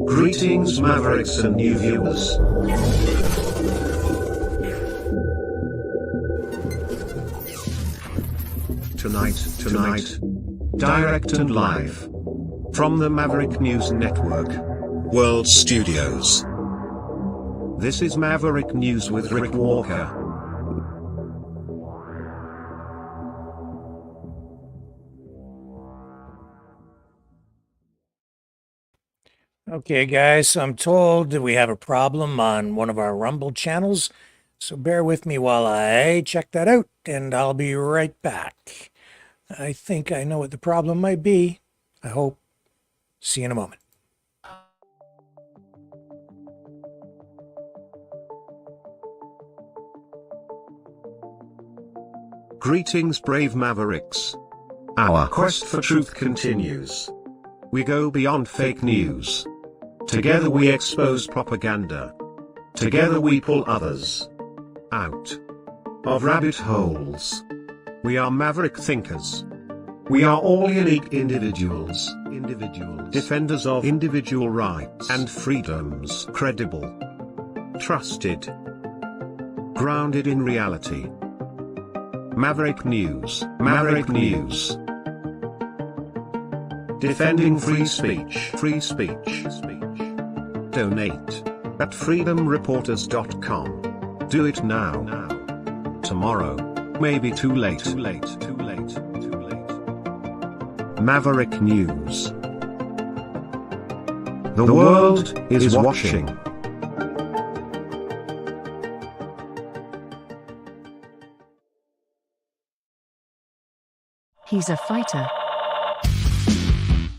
Greetings Mavericks and new viewers. Tonight, direct and live, from the Maverick News Network, World Studios. This is Maverick News with Rick Walker. Okay guys, I'm told that we have a problem on one of our Rumble channels, so bear with me while I check that out, and I'll be right back. I think I know what the problem might be. I hope. See you in a moment. Greetings brave Mavericks. Our quest for truth continues. We go beyond fake news. Together we expose propaganda. Together we pull others out of rabbit holes. We are Maverick thinkers. We are all unique individuals, defenders of individual rights and freedoms, credible, trusted, grounded in reality. Maverick News, defending free speech, Donate at freedomreporters.com. Do it now. Tomorrow may be too late. Maverick News. The world is watching. He's a fighter.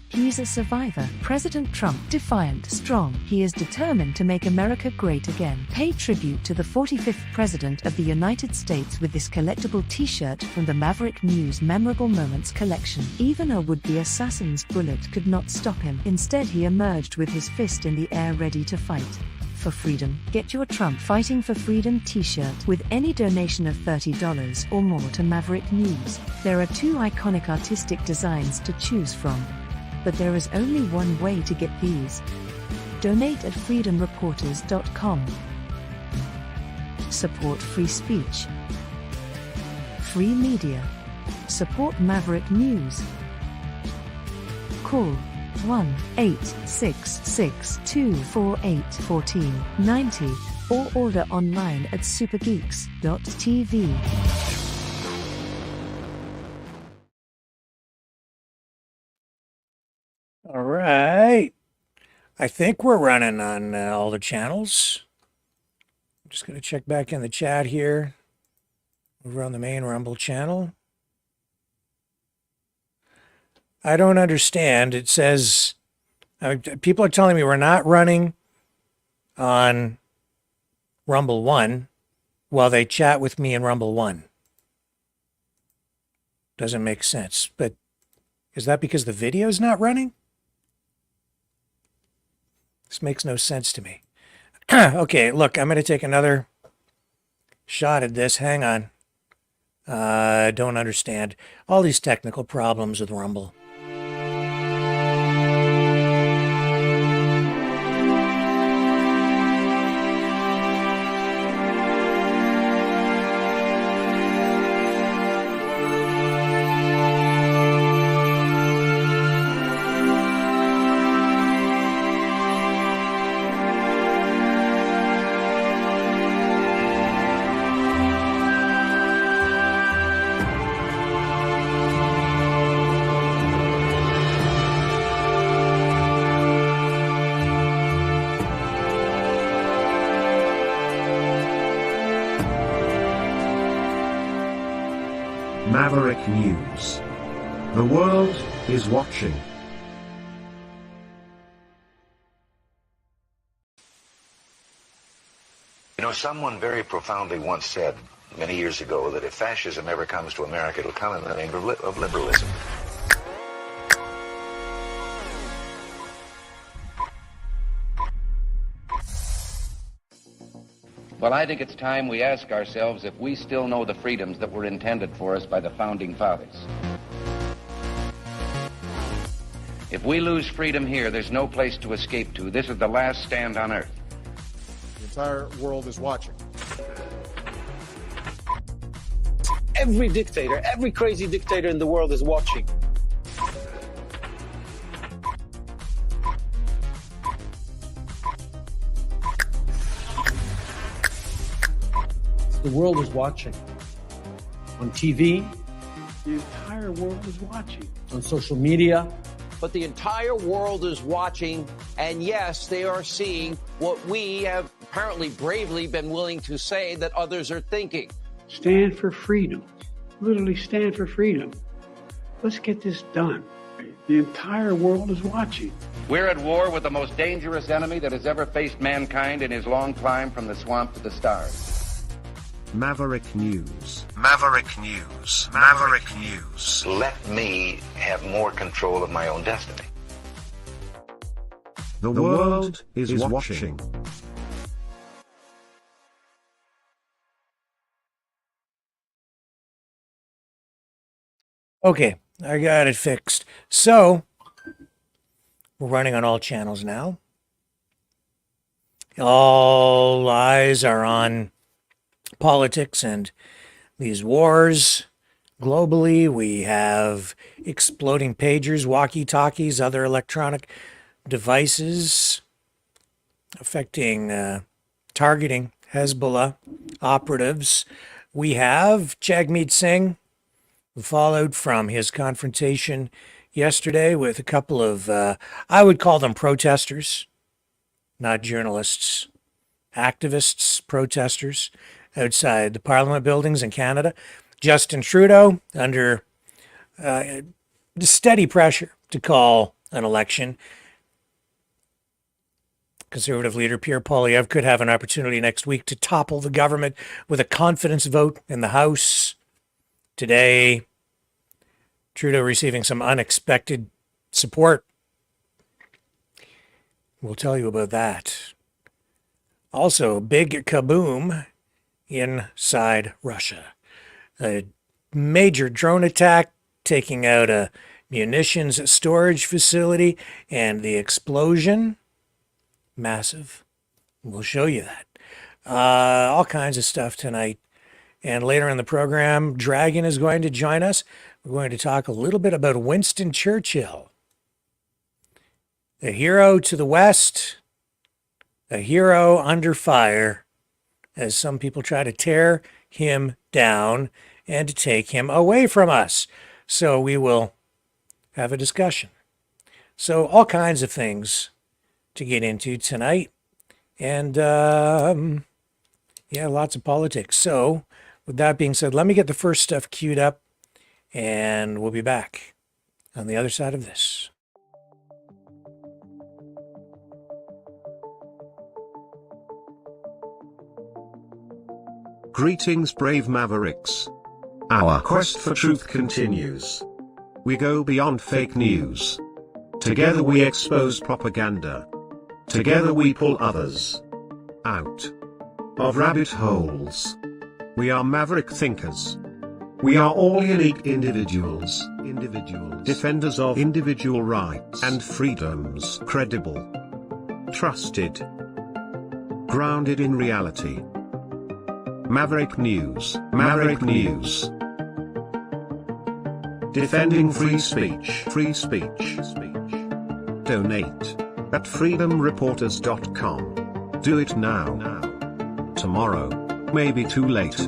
He's a survivor. President Trump, defiant, strong. He is determined to make America great again. Pay tribute to the 45th President of the United States with this collectible t-shirt from the Maverick News Memorable Moments collection. Even a would-be assassin's bullet could not stop him. Instead, he emerged with his fist in the air ready to fight for freedom. Get your Trump Fighting for Freedom t-shirt with any donation of $30 or more to Maverick News. There are two iconic artistic designs to choose from, but there is only one way to get these. Donate at freedomreporters.com. Support free speech, free media. Support Maverick News. Call 1-866-248-1490 or order online at supergeeks.tv. All right. I think we're running on all the channels. I'm just going to check back in the chat here. Over on the main Rumble channel. I don't understand. It says, people are telling me we're not running on Rumble 1 while they chat with me in Rumble 1. Doesn't make sense. But is that because the video is not running? This makes no sense to me. Okay, look, I'm going to take another shot at this. Hang on. I don't understand all these technical problems with Rumble. Maverick News. The world is watching. You know, someone very profoundly once said many years ago that if fascism ever comes to America, it'll come in the name of liberalism. Well, I think it's time we ask ourselves if we still know the freedoms that were intended for us by the Founding Fathers. If we lose freedom here, there's no place to escape to. This is the last stand on earth. The entire world is watching. Every dictator, every crazy dictator in the world is watching. The world is watching. On TV, the entire world is watching. On social media. But the entire world is watching, and yes, they are seeing what we have apparently bravely been willing to say that others are thinking. Stand for freedom. Literally stand for freedom. Let's get this done. The entire world is watching. We're at war with the most dangerous enemy that has ever faced mankind in his long climb from the swamp to the stars. Maverick News. Maverick News. Maverick News. Let me have more control of my own destiny. The world is watching. Okay, I got it fixed. So, we're running on all channels now. All eyes are on politics and these wars. Globally, we have exploding pagers, walkie-talkies, other electronic devices affecting, targeting Hezzbollah operatives. We have Jagmeet Singh, the fallout from his confrontation yesterday with a couple of, I would call them protesters, not journalists, activists, protesters outside the Parliament buildings in Canada. Justin Trudeau under steady pressure to call an election. Conservative leader Pierre Poilievre could have an opportunity next week to topple the government with a confidence vote in the House. Today, Trudeau receiving some unexpected support. We'll tell you about that. Also, big kaboom inside Russia. A major drone attack taking out a munitions storage facility, and the explosion, massive. We'll show you that. All kinds of stuff tonight. And later in the program, Dragon is going to join us. We're going to talk a little bit about Winston Churchill. A hero to the West, a hero under fire, as some people try to tear him down and to take him away from us. So we will have a discussion. So all kinds of things to get into tonight. And yeah, lots of politics. So with that being said, let me get the first stuff queued up and we'll be back on the other side of this. Greetings, brave Mavericks. Our quest for truth continues. We go beyond fake news. Together we expose propaganda. Together we pull others out of rabbit holes. We are maverick thinkers. We are all unique individuals. Defenders of individual rights and freedoms. Credible. Trusted. Grounded in reality. Maverick News. Maverick News. Defending free speech. Free speech. Donate at freedomreporters.com. Do it now. Tomorrow may be too late.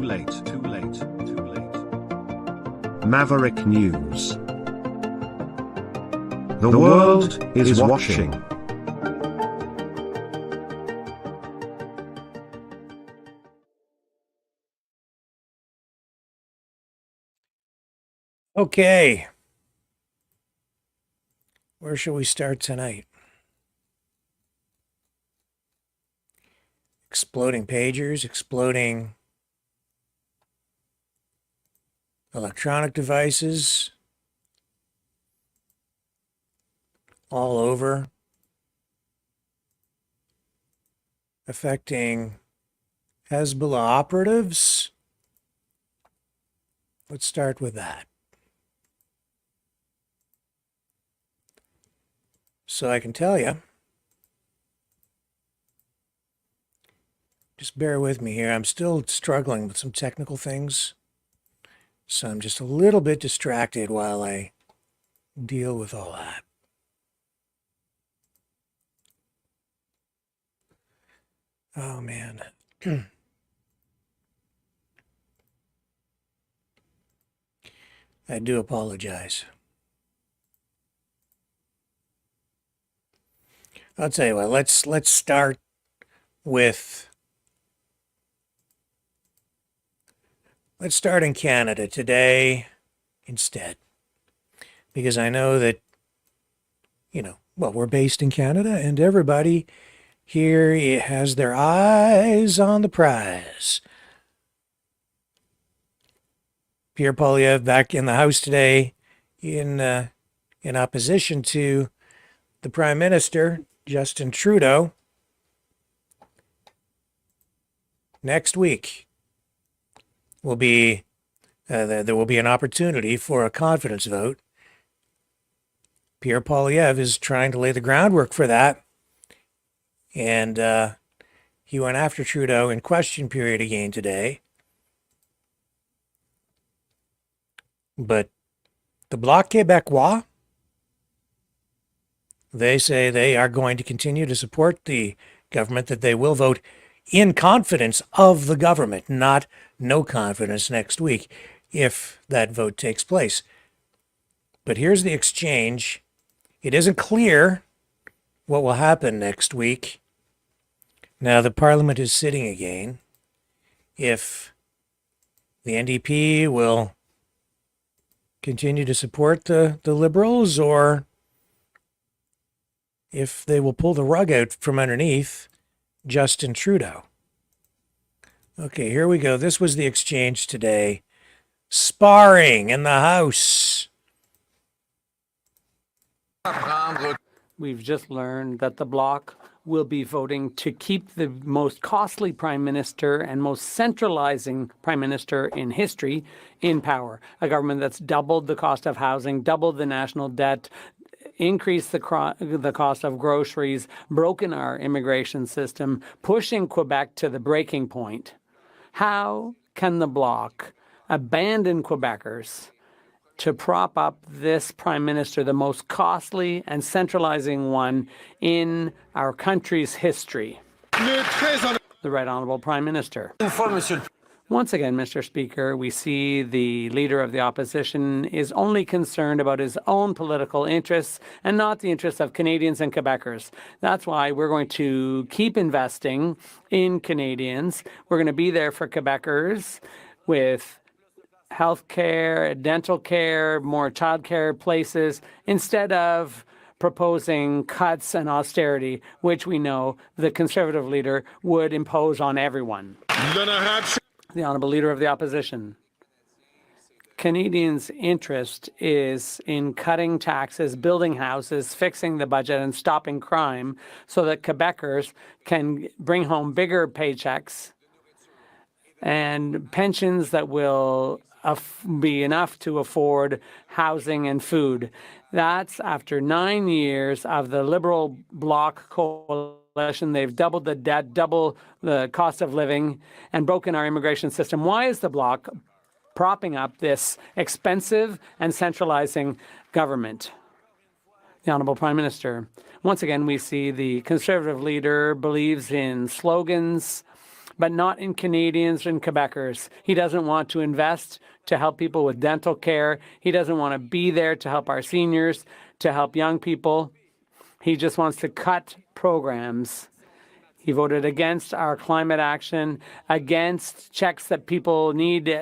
Maverick News. The world is watching. Okay. Where shall we start tonight? Exploding pagers, exploding electronic devices all over, affecting Hezzbollah operatives. Let's start with that. So I can tell you. Just bear with me here. I'm still struggling with some technical things. So I'm just a little bit distracted while I deal with all that. Oh, man. I do apologize. I'll tell you what, let's start with... Let's start in Canada today instead. Because I know that, well, we're based in Canada and everybody here has their eyes on the prize. Pierre Poilievre back in the House today in opposition to the Prime Minister, Justin Trudeau. Next week will be there will be an opportunity for a confidence vote. Pierre Poilievre is trying to lay the groundwork for that. And he went after Trudeau in question period again today. But the Bloc Québécois, they say they are going to continue to support the government, that they will vote in confidence of the government, not no confidence next week, if that vote takes place. But here's the exchange. It isn't clear what will happen next week. Now the Parliament is sitting again. If the NDP will continue to support the Liberals, or if they will pull the rug out from underneath Justin Trudeau. Okay, here we go. This was the exchange today. Sparring in the House. We've just learned that the Bloc will be voting to keep the most costly prime minister and most centralizing prime minister in history in power. A government that's doubled the cost of housing, doubled the national debt, increased the cost of groceries, broken our immigration system, pushing Quebec to the breaking point. How can the Bloc abandon Quebecers to prop up this prime minister, the most costly and centralizing one in our country's history? The Right Honourable Prime Minister. Once again, Mr. Speaker, we see the Leader of the Opposition is only concerned about his own political interests and not the interests of Canadians and Quebecers. That's why we're going to keep investing in Canadians. We're going to be there for Quebecers with health care, dental care, more child care places, instead of proposing cuts and austerity, which we know the Conservative leader would impose on everyone. The Honourable Leader of the Opposition. Canadians' interest is in cutting taxes, building houses, fixing the budget, and stopping crime so that Quebecers can bring home bigger paychecks and pensions that will be enough to afford housing and food. That's after 9 years of the Liberal Bloc coalition. They've doubled the debt, doubled the cost of living, and broken our immigration system. Why is the Bloc propping up this expensive and centralizing government? The Honourable Prime Minister. Once again, we see the Conservative leader believes in slogans, but not in Canadians and Quebecers. He doesn't want to invest to help people with dental care. He doesn't want to be there to help our seniors, to help young people. He just wants to cut programs. He voted against our climate action, against checks that people need,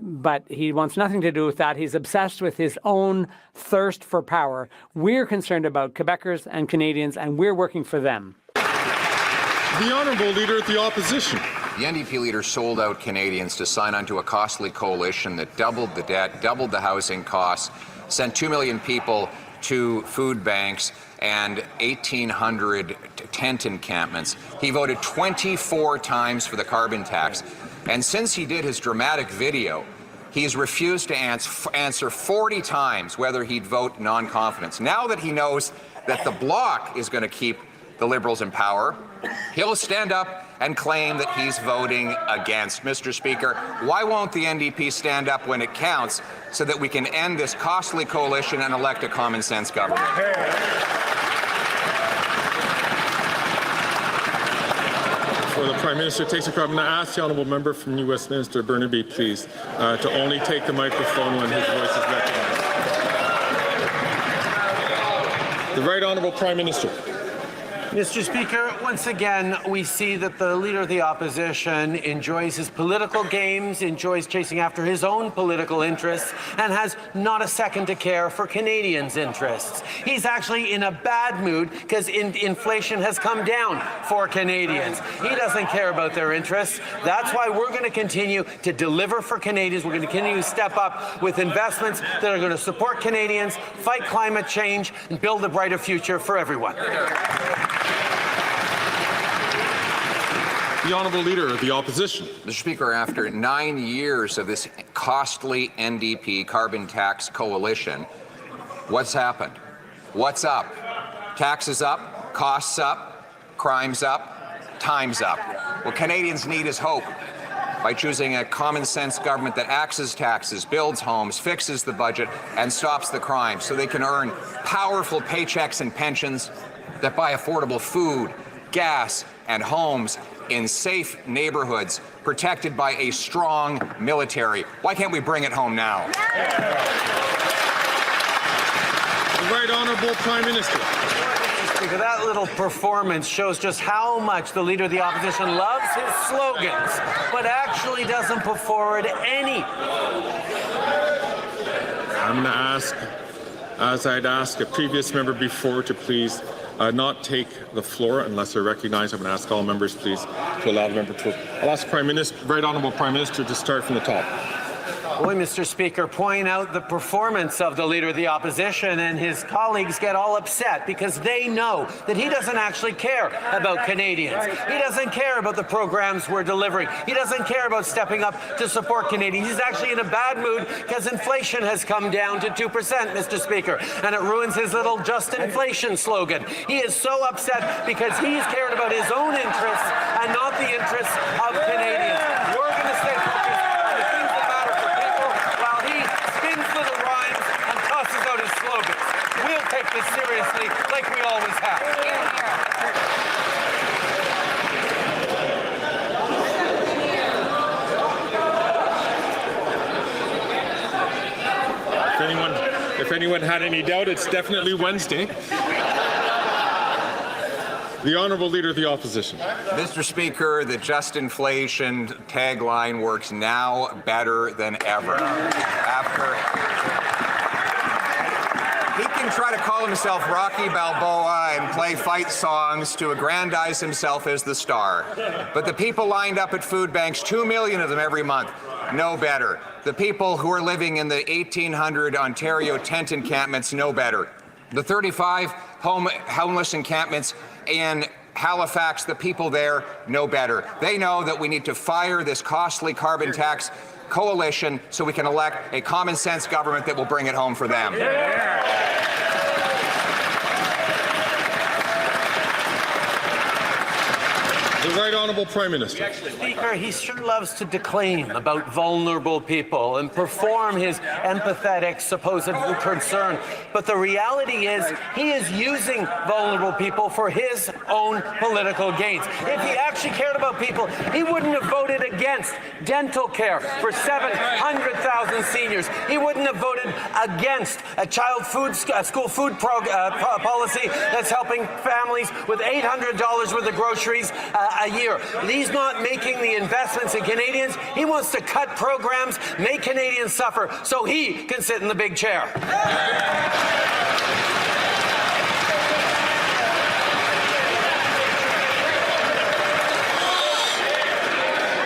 but he wants nothing to do with that. He's obsessed with his own thirst for power. We're concerned about Quebecers and Canadians, and we're working for them. The Honourable Leader of the Opposition. The NDP leader sold out Canadians to sign onto a costly coalition that doubled the debt, doubled the housing costs, sent 2 million people to food banks and 1,800 tent encampments. He voted 24 times for the carbon tax. And since he did his dramatic video, he's refused to answer 40 times whether he'd vote non-confidence. Now that he knows that the Bloc is going to keep the Liberals in power, he'll stand up and claim that he's voting against. Mr. Speaker, why won't the NDP stand up when it counts so that we can end this costly coalition and elect a common sense government? Before the Prime Minister takes a crowd, I'm going to ask the honourable member from New Westminster, Burnaby, please, to only take the microphone when his voice is recognized. The Right Honourable Prime Minister. Mr. Speaker, once again, we see that the Leader of the Opposition enjoys his political games, enjoys chasing after his own political interests, and has not a second to care for Canadians' interests. He's actually in a bad mood because inflation has come down for Canadians. He doesn't care about their interests. That's why we're going to continue to deliver for Canadians. We're going to continue to step up with investments that are going to support Canadians, fight climate change, and build a brighter future for everyone. The Honourable Leader of the Opposition. Mr. Speaker, after 9 years of this costly NDP carbon tax coalition, what's happened? What's up? Taxes up, costs up, crimes up, time's up. What Canadians need is hope. By choosing a common sense government that axes taxes, builds homes, fixes the budget, and stops the crime so they can earn powerful paychecks and pensions that buy affordable food, gas, and homes in safe neighborhoods protected by a strong military. Why can't we bring it home now? The Right Honourable Prime Minister. Speaker, that little performance shows just how much the Leader of the Opposition loves his slogans, but actually doesn't put forward any. I'm going to ask, as I'd asked a previous member before, to please not take the floor unless they're recognized. I'm going to ask all members, please, to allow the member to. I'll ask Prime Minister, Right Honourable Prime Minister, to start from the top. Boy, Mr. Speaker, point out the performance of the Leader of the Opposition, and his colleagues get all upset because they know that he doesn't actually care about Canadians. He doesn't care about the programs we're delivering. He doesn't care about stepping up to support Canadians. He's actually in a bad mood because inflation has come down to 2%, Mr. Speaker, and it ruins his little just inflation slogan. He is so upset because he's cared about his own interests and not the interests of Canadians. We're going to stay focused on the things that matter for people while he spins little rhymes and tosses out his slogans. We'll take this seriously like we always have. If anyone had any doubt, it's definitely Wednesday. The Honourable Leader of the Opposition. Mr. Speaker, the just inflation tagline works now better than ever. He can try to call himself Rocky Balboa and play fight songs to aggrandize himself as the star. But the people lined up at food banks, 2 million of them every month, know better. The people who are living in the 1,800 Ontario tent encampments know better. The 35 homeless encampments in Halifax, the people there know better. They know that we need to fire this costly carbon tax coalition so we can elect a common sense government that will bring it home for them. The Right Honourable Prime Minister. Speaker, he sure loves to declaim about vulnerable people and perform his empathetic supposed concern. But the reality is he is using vulnerable people for his own political gains. If he actually cared about people, he wouldn't have voted against dental care for 700,000 seniors. He wouldn't have voted against a school food policy that's helping families with $800 worth of groceries a year. He's not making the investments in Canadians. He wants to cut programs, make Canadians suffer, so he can sit in the big chair.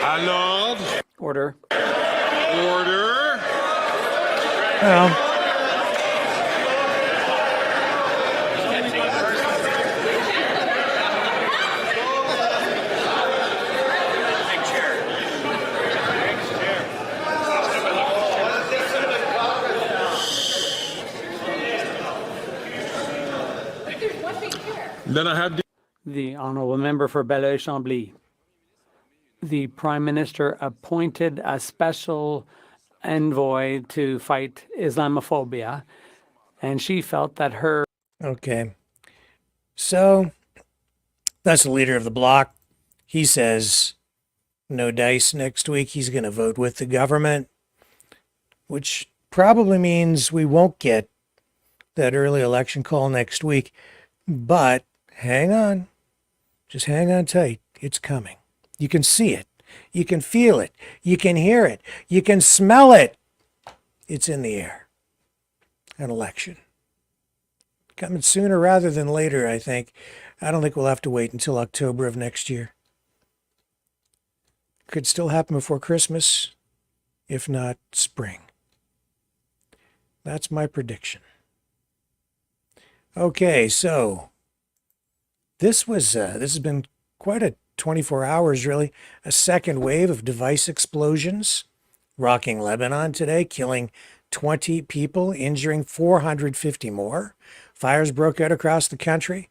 Alors. Order. Order. Well, Then I have the honourable member for Belleuil-Chambly. The Prime Minister appointed a special envoy to fight Islamophobia, and she felt that her... Okay. So, that's the leader of the bloc. He says no dice next week. He's going to vote with the government, which probably means we won't get that early election call next week. But hang on. Just hang on tight. It's coming. You can see it. You can feel it. You can hear it. You can smell it. It's in the air. An election. Coming sooner rather than later, I think. I don't think we'll have to wait until October of next year. Could still happen before Christmas, if not spring. That's my prediction. Okay, so this has been quite a 24 hours, really. A second wave of device explosions rocking Lebanon today, killing 20 people, injuring 450 more. Fires broke out across the country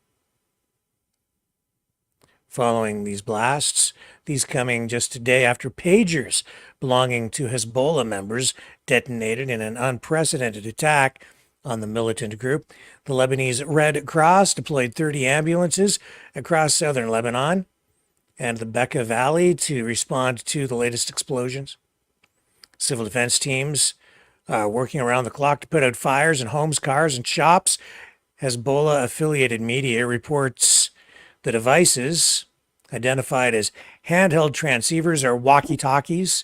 following these blasts, these coming just a day after pagers belonging to Hezzbollah members detonated in an unprecedented attack on the militant group. The Lebanese Red Cross deployed 30 ambulances across southern Lebanon and the Bekaa Valley to respond to the latest explosions. Civil defense teams working around the clock to put out fires in homes, cars, and shops. Hezbollah-affiliated media reports the devices, identified as handheld transceivers or walkie-talkies,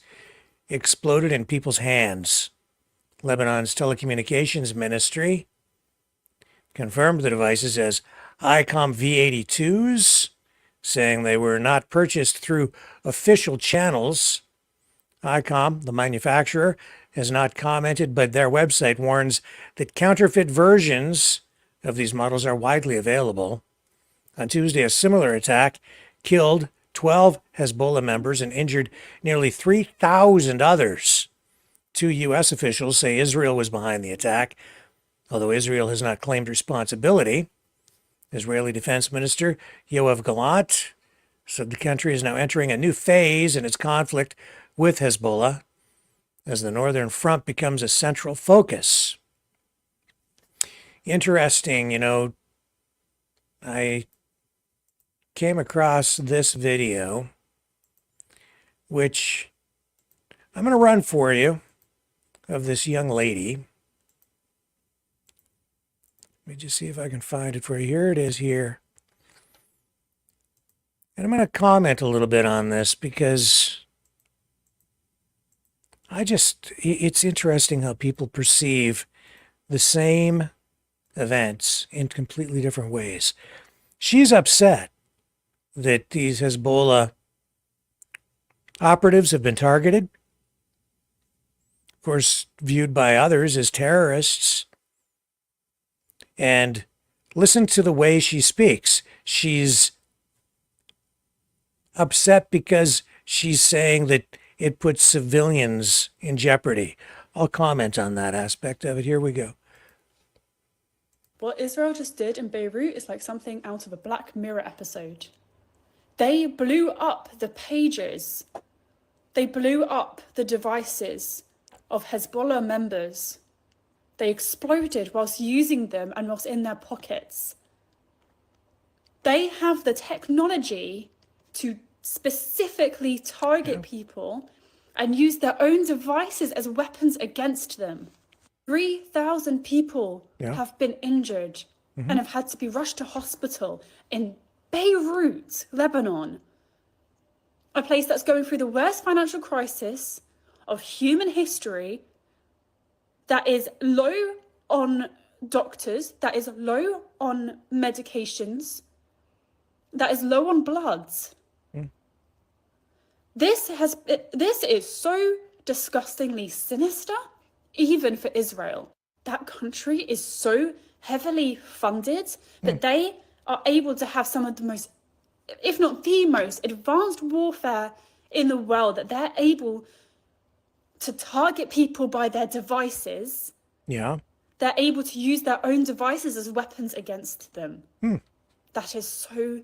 exploded in people's hands. Lebanon's telecommunications ministry confirmed the devices as ICOM V82s, saying they were not purchased through official channels. ICOM, the manufacturer, has not commented, but their website warns that counterfeit versions of these models are widely available. On Tuesday, a similar attack killed 12 Hezzbollah members and injured nearly 3,000 others. 2 U.S. officials say Israel was behind the attack, although Israel has not claimed responsibility. Israeli Defense Minister Yoav Gallant said the country is now entering a new phase in its conflict with Hezzbollah as the Northern Front becomes a central focus. Interesting, I came across this video, which I'm going to run for you, of this young lady. Let me just see if I can find it for you. Here it is here. And I'm going to comment a little bit on this because it's interesting how people perceive the same events in completely different ways. She's upset that these Hezzbollah operatives have been targeted, of course, viewed by others as terrorists. And listen to the way she speaks. She's upset because she's saying that it puts civilians in jeopardy. I'll comment on that aspect of it. Here we go. What Israel just did in Beirut is like something out of a Black Mirror episode. They blew up the pages. They blew up the devices of Hezzbollah members. They exploded whilst using them and whilst in their pockets. They have the technology to specifically target people and use their own devices as weapons against them. 3,000 people have been injured and have had to be rushed to hospital in Beirut, Lebanon, a place that's going through the worst financial crisis of human history, that is low on doctors, that is low on medications, that is low on bloods. This is so disgustingly sinister, even for Israel. That country is so heavily funded that they are able to have some of the most, if not the most, advanced warfare in the world, that they're able to target people by their devices. Yeah. They're able to use their own devices as weapons against them. that is so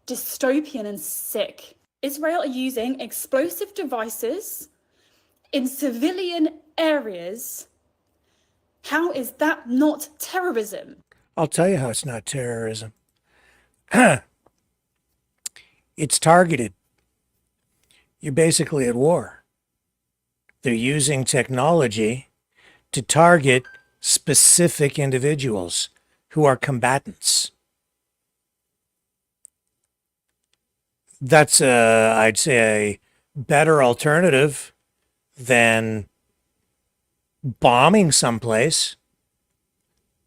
dystopian and sick. Israel are using explosive devices in civilian areas. How is that not terrorism? I'll tell you how it's not terrorism. It's targeted. You're basically at war. They're using technology to target specific individuals who are combatants. That's, I'd say, a better alternative than bombing someplace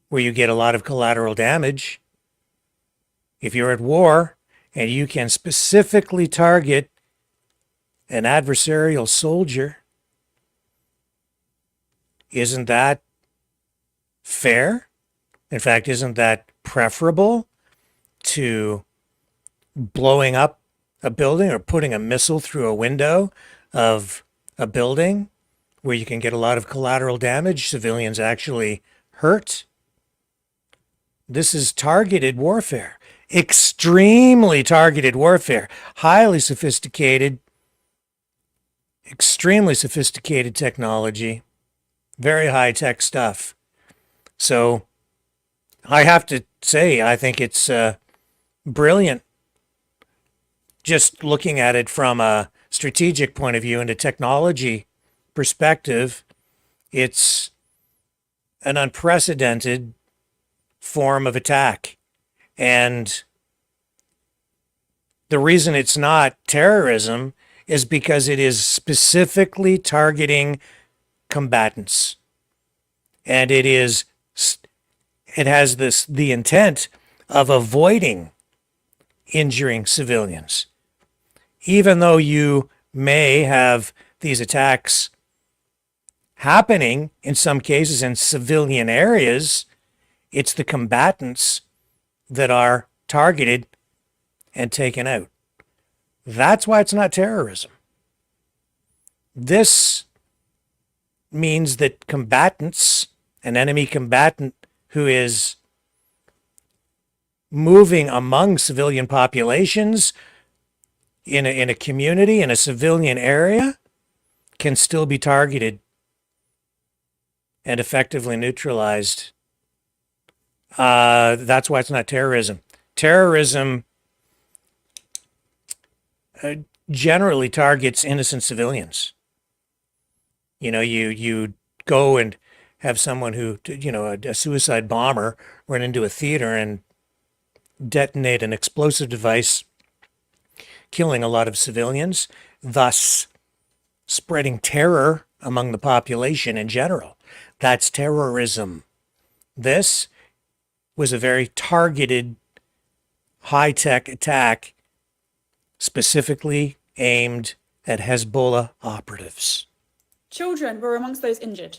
where you get a lot of collateral damage. If you're at war and you can specifically target an adversarial soldier, isn't that fair? In fact, isn't that preferable to blowing up a building or putting a missile through a window of a building where you can get a lot of collateral damage, civilians actually hurt? This is targeted warfare, extremely targeted warfare, highly sophisticated, extremely sophisticated technology, very high-tech stuff. So I have to say, I think it's brilliant. Just looking at it from a strategic point of view and a technology perspective, it's an unprecedented form of attack. And the reason it's not terrorism is because it is specifically targeting combatants. And it has the intent of avoiding injuring civilians. Even though you may have these attacks happening in some cases in civilian areas, it's the combatants that are targeted and taken out. That's why it's not terrorism. This means that combatants, an enemy combatant who is moving among civilian populations in a community, in a civilian area, can still be targeted and effectively neutralized. That's why it's not terrorism. Terrorism generally targets innocent civilians. You know, you go and have someone who, a suicide bomber run into a theater and detonate an explosive device, killing a lot of civilians, thus spreading terror among the population in general. That's terrorism. This was a very targeted, high-tech attack specifically aimed at Hezzbollah operatives. Children were amongst those injured.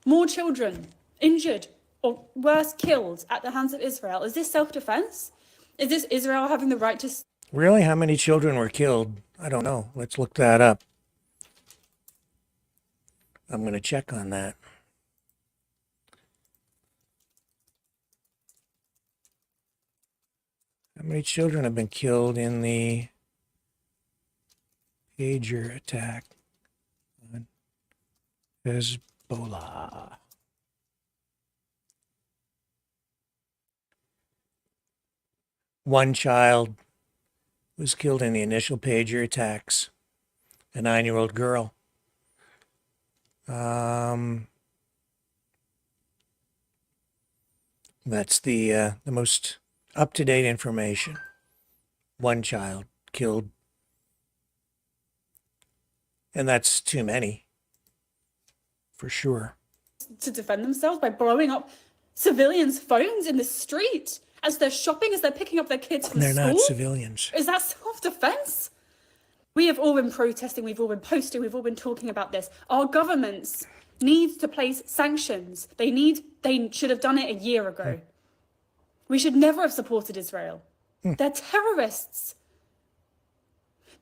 More children injured or worse, killed at the hands of Israel. Is this self-defense? Is this Israel having the right to... Really? How many children were killed? I don't know. Let's look that up. I'm going to check on that. How many children have been killed in the pager attack on Hezzbollah? One child was killed in the initial pager attacks, a 9-year-old girl. That's the most up-to-date information. One child killed. And that's too many, for sure. To defend themselves by blowing up civilians' phones in the street as they're shopping, as they're picking up their kids from school? They're not civilians. Is that self-defense? We have all been protesting, we've all been posting, we've all been talking about this. Our governments need to place sanctions. They should have done it a year ago. We should never have supported Israel. They're terrorists.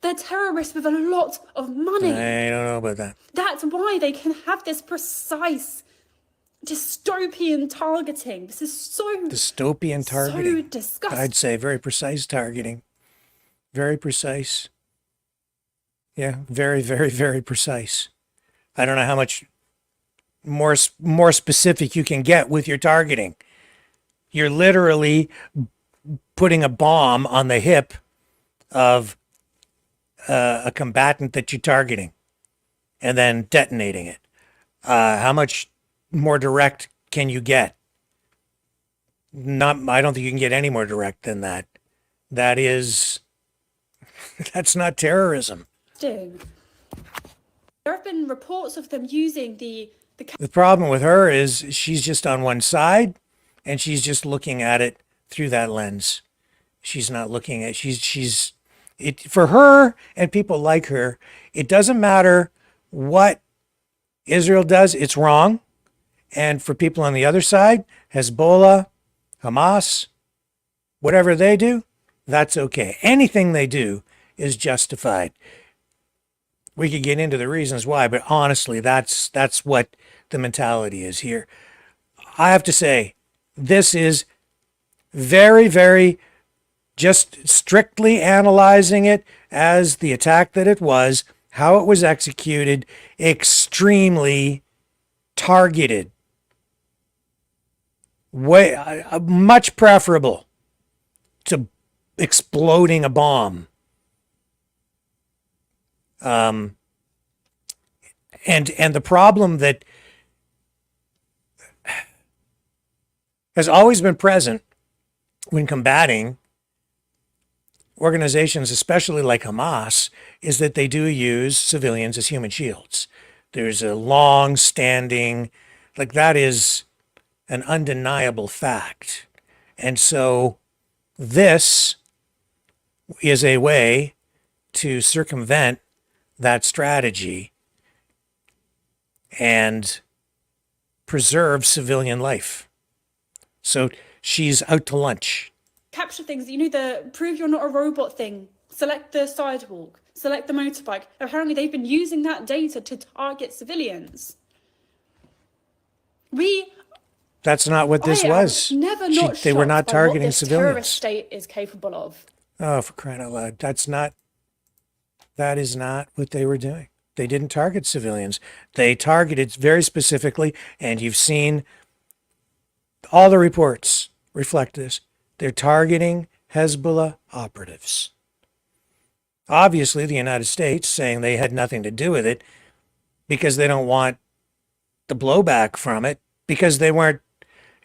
They're terrorists with a lot of money. I don't know about that. That's why they can have this precise dystopian targeting. This is so dystopian targeting. So disgusting. I'd say very precise targeting. Very precise. Yeah, very, very, very precise. I don't know how much more specific you can get with your targeting. You're literally putting a bomb on the hip of a combatant that you're targeting and then detonating it. How much more direct can you get? I don't think you can get any more direct than that. That's not terrorism. There have been reports of them using the problem with her is she's just on one side and she's just looking at it through that lens. She's not looking at, for her and people like her, it doesn't matter what Israel does, it's wrong. And for people on the other side, Hezzbollah, Hamas, whatever they do, that's okay. Anything they do is justified. We could get into the reasons why, but honestly, that's what the mentality is here. I have to say, this is very, very, just strictly analyzing it as the attack that it was, how it was executed, extremely targeted. Much preferable to exploding a bomb. And the problem that has always been present when combating organizations, especially like Hamas, is that they do use civilians as human shields. There's a long-standing, that is an undeniable fact. And so this is a way to circumvent that strategy and preserve civilian life. So she's out to lunch. Capture things, the prove you're not a robot thing. Select the sidewalk, select the motorbike. Apparently they've been using that data to target civilians. That's not what this was. They were not targeting what this civilians. Terrorist state is capable of. Oh, for crying out loud. That is not what they were doing. They didn't target civilians. They targeted very specifically, and you've seen all the reports reflect this. They're targeting Hezzbollah operatives. Obviously, the United States saying they had nothing to do with it because they don't want the blowback from it, because it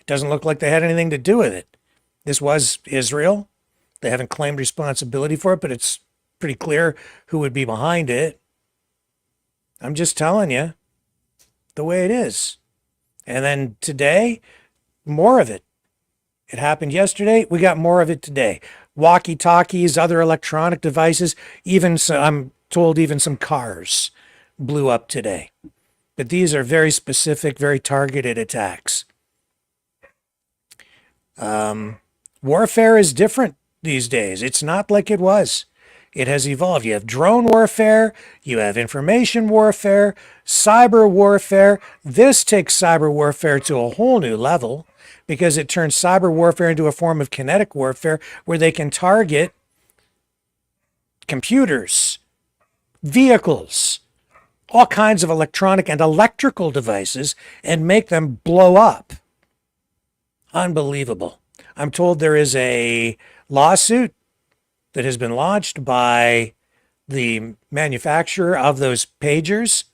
doesn't look like they had anything to do with it. This was Israel. They haven't claimed responsibility for it, but it's pretty clear who would be behind it. I'm just telling you the way it is. And then today, more of it. It happened yesterday. We got more of it today. Walkie-talkies, other electronic devices, I'm told even some cars blew up today. But these are very specific, very targeted attacks. Warfare is different these days. It's not like it was. It has evolved. You have drone warfare, you have information warfare, cyber warfare. This takes cyber warfare to a whole new level because it turns cyber warfare into a form of kinetic warfare where they can target computers, vehicles, all kinds of electronic and electrical devices and make them blow up. Unbelievable. I'm told there is a lawsuit that has been launched by the manufacturer of those pagers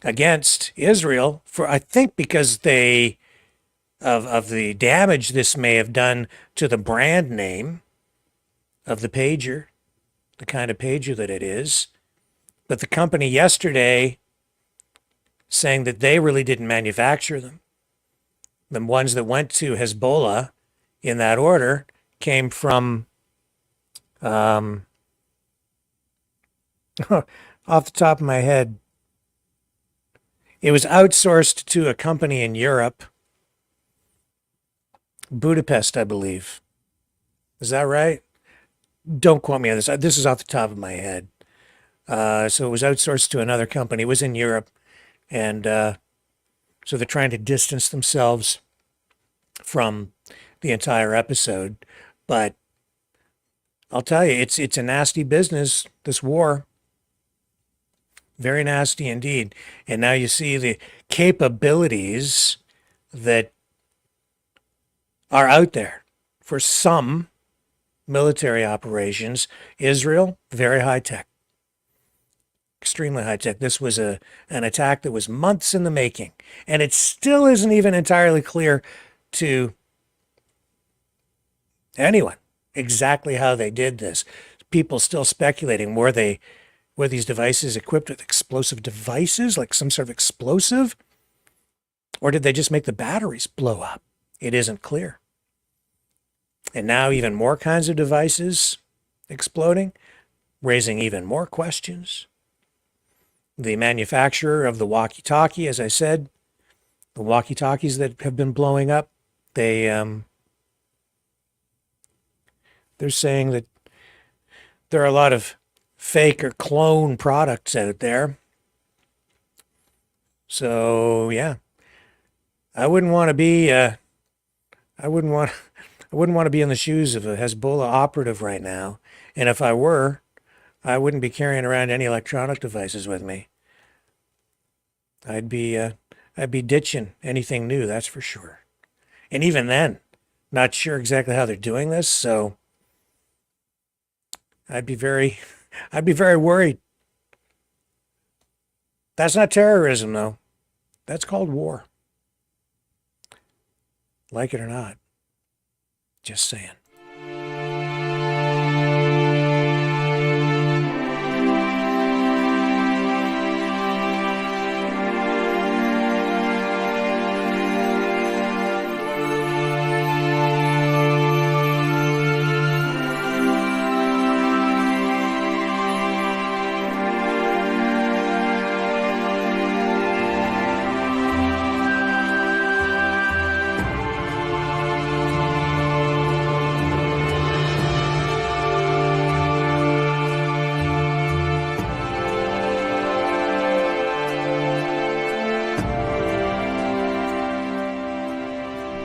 against Israel for, I think, because of the damage this may have done to the brand name of the pager, the kind of pager that it is. But the company yesterday saying that they really didn't manufacture them. The ones that went to Hezzbollah in that order came from, off the top of my head, it was outsourced to a company in Europe, Budapest, I believe. Is that right? Don't quote me on this. This is off the top of my head. So it was outsourced to another company. It was in Europe. And So they're trying to distance themselves from the entire episode. But I'll tell you, it's a nasty business, this war. Very nasty indeed. And now you see the capabilities that are out there for some military operations. Israel, very high tech. Extremely high tech. This was an attack that was months in the making. And it still isn't even entirely clear to anyone exactly how they did this. People still speculating, were these devices equipped with explosive devices, like some sort of explosive? Or did they just make the batteries blow up? It isn't clear. And now even more kinds of devices exploding, raising even more questions. The manufacturer of the walkie-talkie, as I said, the walkie-talkies that have been blowing up, they're saying that there are a lot of fake or clone products out there. So yeah, I wouldn't want to be in the shoes of a Hezzbollah operative right now. And if I were, I wouldn't be carrying around any electronic devices with me. I'd be ditching anything new, that's for sure. And even then, not sure exactly how they're doing this, so I'd be very worried. That's not terrorism, though. That's called war. Like it or not. Just saying.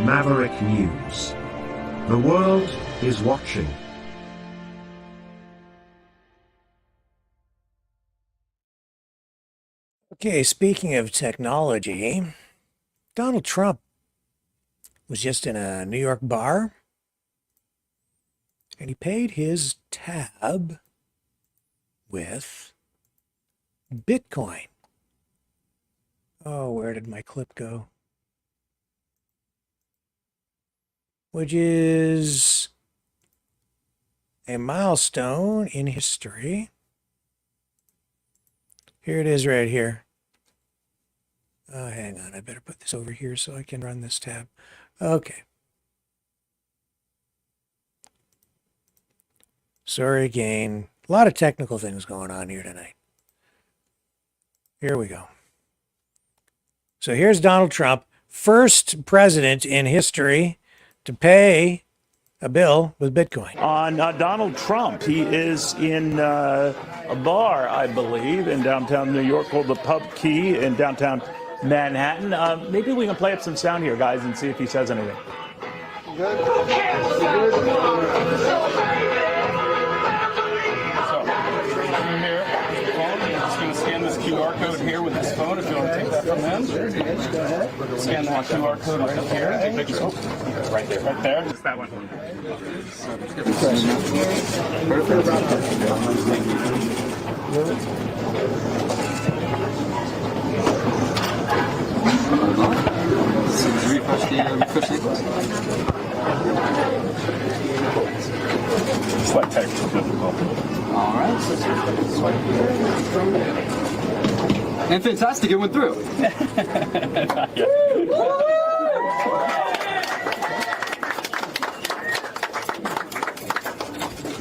Maverick News. The world is watching. Okay, speaking of technology, Donald Trump was just in a New York bar, and he paid his tab with Bitcoin. Oh, where did my clip go? Which is a milestone in history. Here it is right here. Oh, hang on. I better put this over here so I can run this tab. Okay. Sorry again. A lot of technical things going on here tonight. Here we go. So here's Donald Trump, first president in history to pay a bill with Bitcoin. On Donald Trump, he is in a bar, I believe, in downtown New York called the Pub Key in downtown Manhattan. Maybe we can play up some sound here, guys, and see if he says anything. Scan this QR code here with this phone if you want to take that from them. Scan that QR code right up here. Take pictures. Oh, right there. Right there. Just that one. Slight technical difficulty. All right. And fantastic, it went through.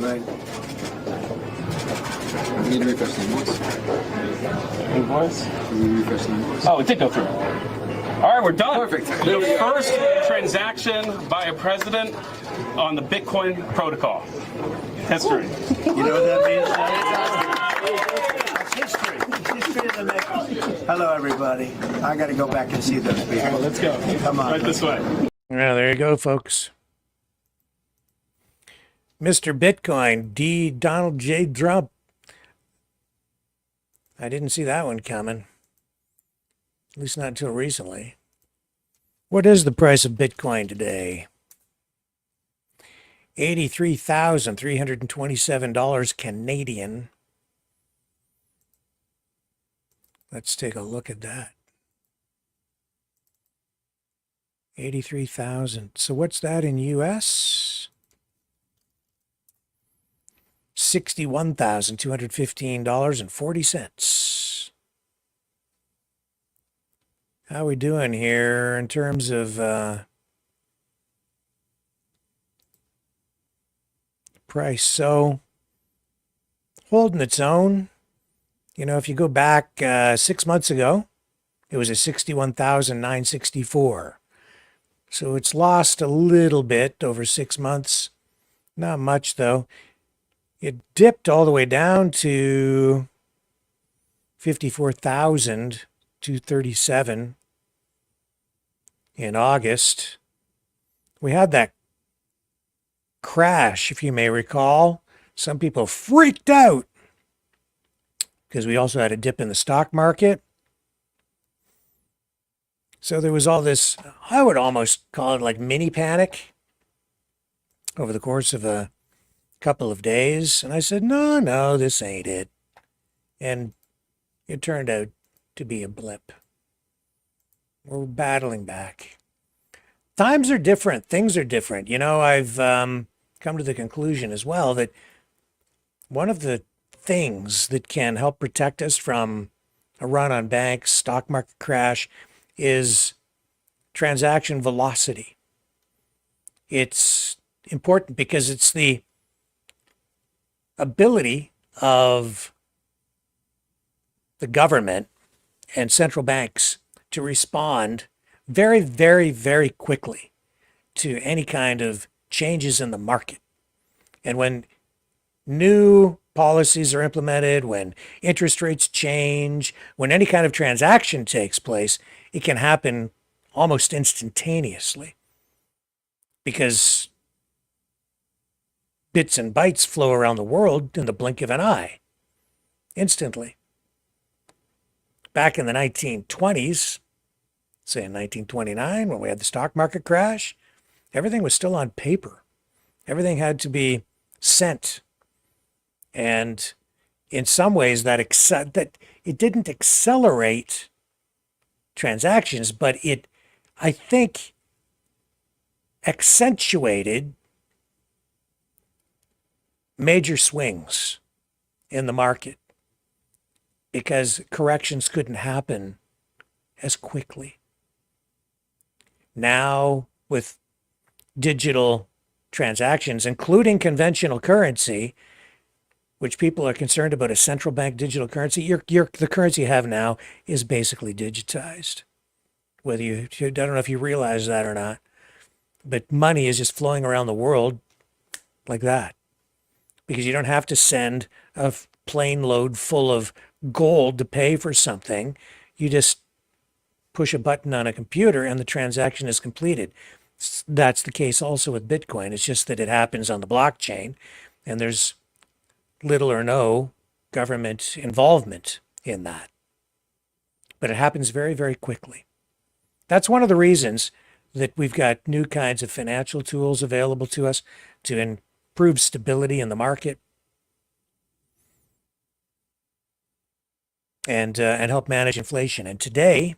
Right. I need to refresh the invoice. Invoice? Refresh the invoice. Oh, it did go through. All right, we're done. Perfect. The first transaction by a president on the Bitcoin protocol. History. You know what that means? That's history. Hello, everybody. I got to go back and see those people. All right, let's go. Come on. Right this way. Well, there you go, folks. Mr. Bitcoin, D. Donald J. Trump. I didn't see that one coming. At least not until recently. What is the price of Bitcoin today? $83,327 Canadian. Let's take a look at that. 83,000. So what's that in US? $61,215.40. How are we doing here in terms of price? So holding its own. You know, if you go back 6 months ago, it was at 61,964. So it's lost a little bit over 6 months. Not much, though. It dipped all the way down to 54,237 in August. We had that crash, if you may recall. Some people freaked out because we also had a dip in the stock market. So there was all this, I would almost call it like mini panic over the course of a couple of days. And I said, no, this ain't it. And it turned out to be a blip. We're battling back. Times are different. Things are different. You know, I've come to the conclusion as well that one of the things that can help protect us from a run on banks, stock market crash, is transaction velocity. It's important because it's the ability of the government and central banks to respond very, very, very quickly to any kind of changes in the market. And when new policies are implemented, when interest rates change, when any kind of transaction takes place, it can happen almost instantaneously because bits and bytes flow around the world in the blink of an eye, instantly. Back in the 1920s, say in 1929, when we had the stock market crash, everything was still on paper. Everything had to be sent. And in some ways that it didn't accelerate transactions, but it, I think, accentuated major swings in the market because corrections couldn't happen as quickly. Now, with digital transactions, including conventional currency, which people are concerned about a central bank digital currency, the currency you have now is basically digitized. Whether I don't know if you realize that or not, but money is just flowing around the world like that. Because you don't have to send a plane load full of gold to pay for something. You just push a button on a computer and the transaction is completed. That's the case also with Bitcoin. It's just that it happens on the blockchain and there's little or no government involvement in that. But it happens very, very quickly. That's one of the reasons that we've got new kinds of financial tools available to us to improve stability in the market and help manage inflation. And today,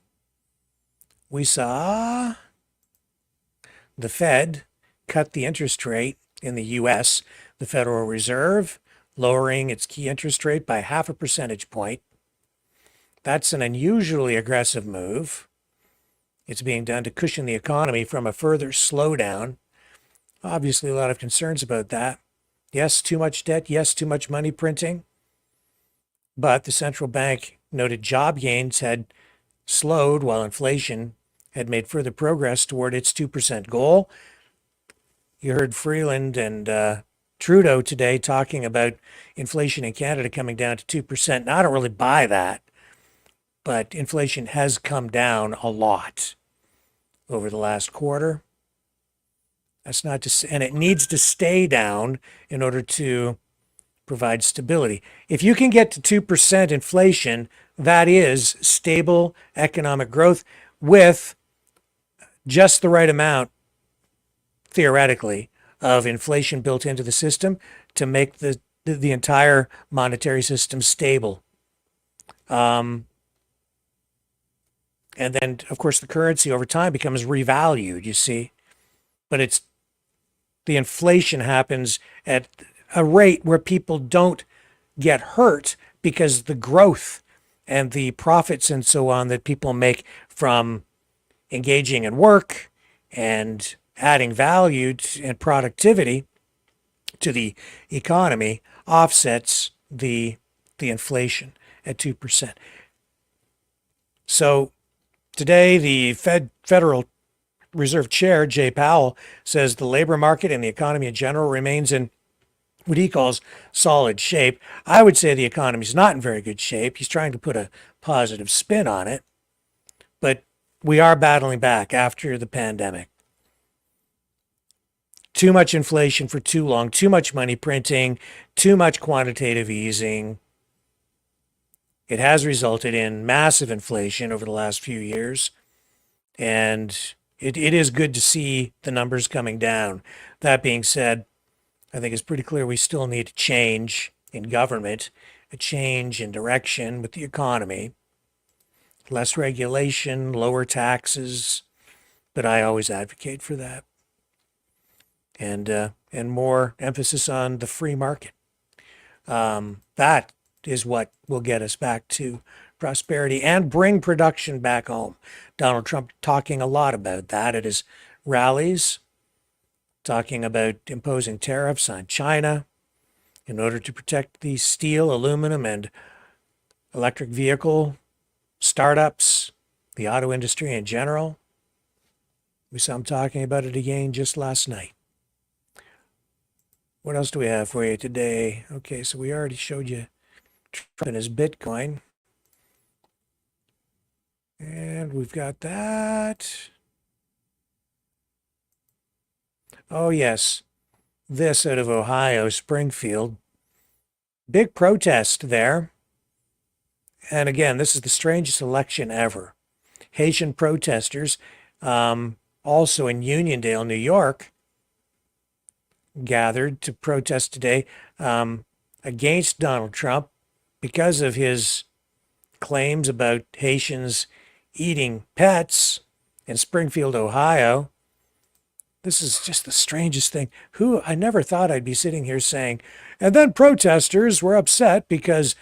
we saw the Fed cut the interest rate in the U.S., the Federal Reserve lowering its key interest rate by 0.5 percentage point. That's an unusually aggressive move. It's being done to cushion the economy from a further slowdown. Obviously, a lot of concerns about that. Yes, too much debt. Yes, too much money printing. But the central bank noted job gains had slowed while inflation had made further progress toward its 2% goal. You heard Freeland and Trudeau today talking about inflation in Canada coming down to 2%. Now, I don't really buy that. but inflation has come down a lot over the last quarter. That's not to, and it needs to stay down in order to provide stability. If you can get to 2% inflation, that is stable economic growth with just the right amount, theoretically, of inflation built into the system to make the entire monetary system stable. And then, of course, the currency over time becomes revalued, you see. But the inflation happens at a rate where people don't get hurt because the growth and the profits and so on that people make from engaging in work and adding value and productivity to the economy offsets the inflation at 2%. So today, the Federal Reserve Chair, Jay Powell, says the labor market and the economy in general remains in what he calls solid shape. I would say the economy is not in very good shape. He's trying to put a positive spin on it, but we are battling back after the pandemic. Too much inflation for too long, too much money printing, too much quantitative easing. It has resulted in massive inflation over the last few years, and it is good to see the numbers coming down. That being said, I think it's pretty clear we still need a change in government, a change in direction with the economy, less regulation, lower taxes, but I always advocate for that, and more emphasis on the free market. That is what will get us back to prosperity and bring production back home. Donald Trump talking a lot about that at his rallies, talking about imposing tariffs on China in order to protect the steel, aluminum, and electric vehicle startups, the auto industry in general. We saw him talking about it again just last night. What else do we have for you today? Okay, so we already showed you Trump and his Bitcoin. And we've got that. Oh, yes. This out of Ohio, Springfield. Big protest there. And again, this is the strangest election ever. Haitian protesters, also in Uniondale, New York, gathered to protest today against Donald Trump because of his claims about Haitians eating pets in Springfield, Ohio. This is just the strangest thing. I never thought I'd be sitting here saying, and then protesters were upset because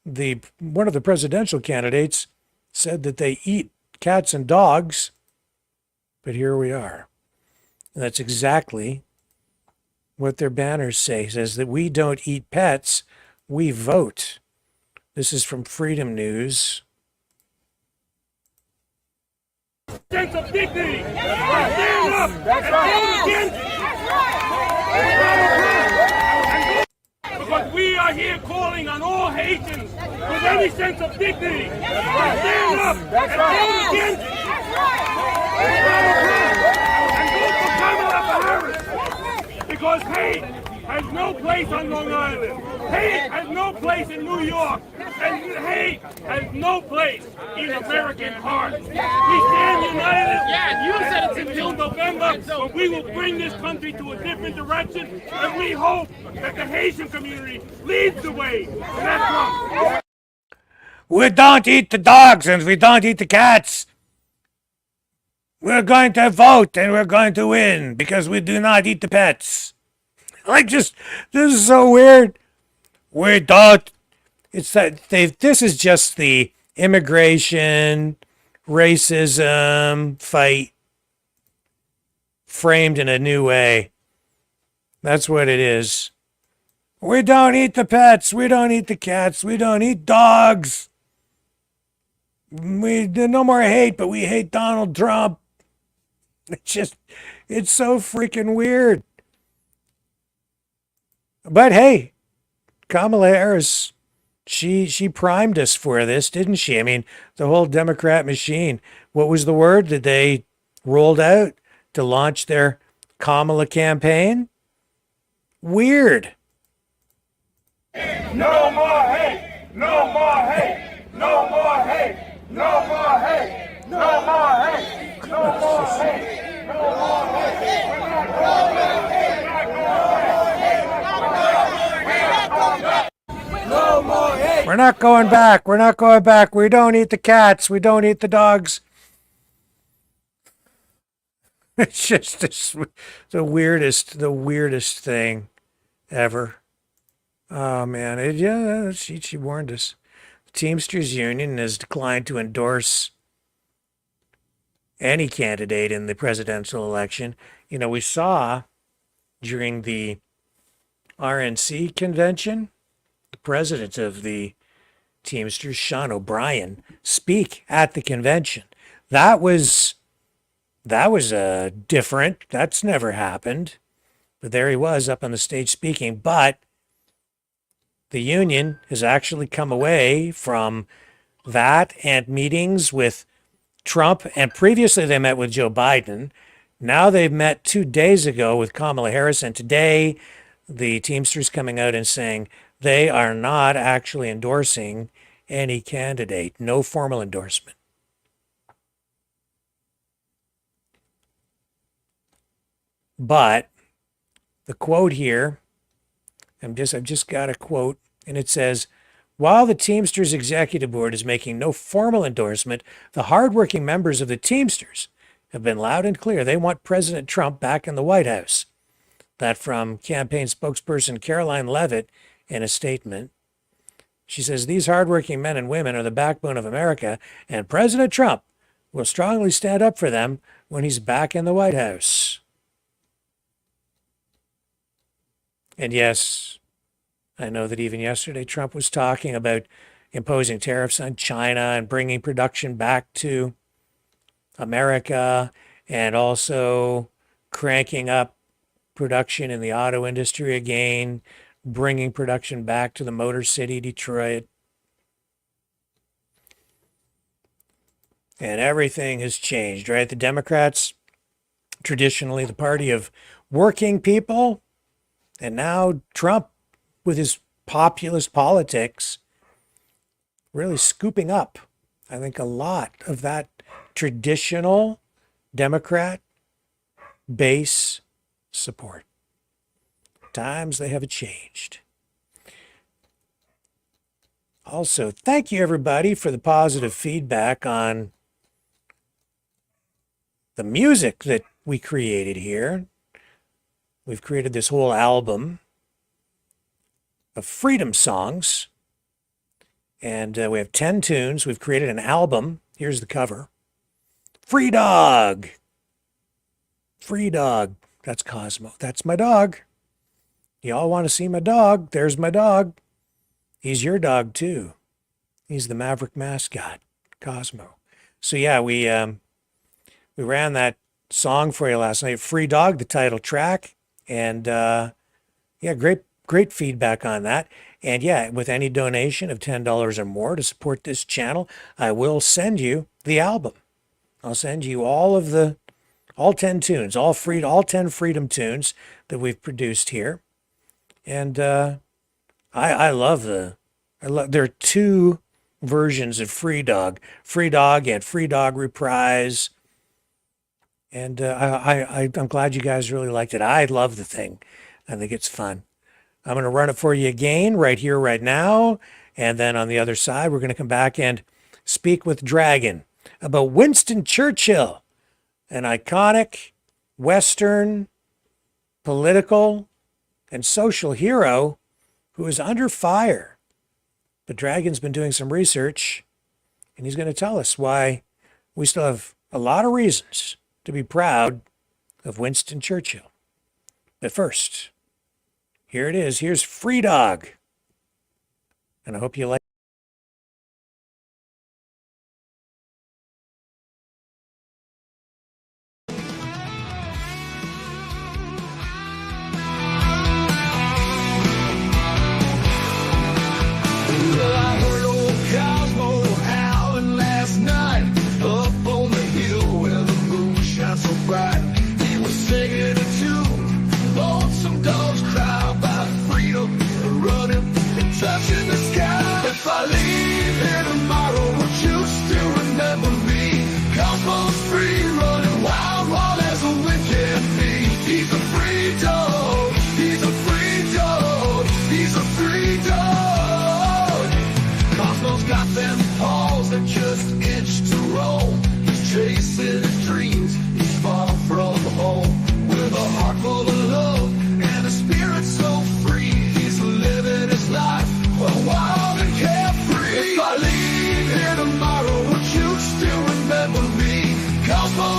one of the presidential candidates said that they eat cats and dogs. But here we are. And that's exactly what their banners say. It says that we don't eat pets, we vote. This is from Freedom News. Sense of dignity. Stand up. That's right. Because we are here calling on all Haitians with any sense of dignity. Stand up. That's right. Against. And vote for Kamala Harris. Because hate has no place on Long Island. Hate has no place in New York. And hate has no place in American hearts. We stand united. Yeah, you said it's until November, but we will bring this country to a different direction, and we hope that the Haitian community leads the way. And that's wrong. We don't eat the dogs and we don't eat the cats. We're going to vote and we're going to win because we do not eat the pets. This is so weird. We don't. It's that this is just the immigration, racism fight framed in a new way. That's what it is. We don't eat the pets. We don't eat the cats. We don't eat dogs. We do no more hate, but we hate Donald Trump. It's so freaking weird. But hey, Kamala Harris She primed us for this, didn't she? I mean, the whole Democrat machine. What was the word that they rolled out to launch their Kamala campaign? Weird. No more hate! No more hate! No more hate! No more hate! No more hate! No more hate! No more hate! No more hate! We're not going back. We're not going back. We don't eat the cats. We don't eat the dogs. It's just the weirdest thing ever. Oh man, she warned us. The Teamsters Union has declined to endorse any candidate in the presidential election. You know, we saw during the RNC convention, the president of the Teamsters, Sean O'Brien, speak at the convention. That was different. That's never happened. But there he was up on the stage speaking. But the union has actually come away from that and meetings with Trump. And previously they met with Joe Biden. Now they've met 2 days ago with Kamala Harris. And today the Teamsters coming out and saying they are not actually endorsing any candidate. No formal endorsement. But the quote here, I've just got a quote, and it says, while the Teamsters Executive Board is making no formal endorsement, the hardworking members of the Teamsters have been loud and clear. They want President Trump back in the White House. That from campaign spokesperson Caroline Leavitt in a statement. She says, these hardworking men and women are the backbone of America, and President Trump will strongly stand up for them when he's back in the White House. And yes, I know that even yesterday Trump was talking about imposing tariffs on China and bringing production back to America, and also cranking up production in the auto industry again, bringing production back to the Motor City, Detroit. And everything has changed, right? The Democrats, traditionally the party of working people, and now Trump, with his populist politics, really scooping up, I think, a lot of that traditional Democrat base support. Times they have changed. Also, thank you everybody for the positive feedback on the music that we created here. We've created this whole album of freedom songs, and we have 10 tunes. We've created an album. Here's the cover. Free Dog. Free Dog. That's Cosmo. That's my dog. Y'all want to see my dog? There's my dog. He's your dog too. He's the Maverick mascot, Cosmo. So yeah, we ran that song for you last night. Free Dog, the title track. And yeah, great feedback on that. And yeah, with any donation of $10 or more to support this channel, I will send you the album. I'll send you all 10 tunes, all 10 freedom tunes that we've produced here. And I love there are 2 versions of Free Dog and Free Dog Reprise. And I'm glad you guys really liked it. I love the thing. I think it's fun. I'm going to run it for you again right here, right now. And then on the other side, we're going to come back and speak with Dragon about Winston Churchill, an iconic Western political and social hero who is under fire. But Dragon's been doing some research, and he's going to tell us why we still have a lot of reasons to be proud of Winston Churchill. But first, here it is. Here's Free Dog. And I hope you like. I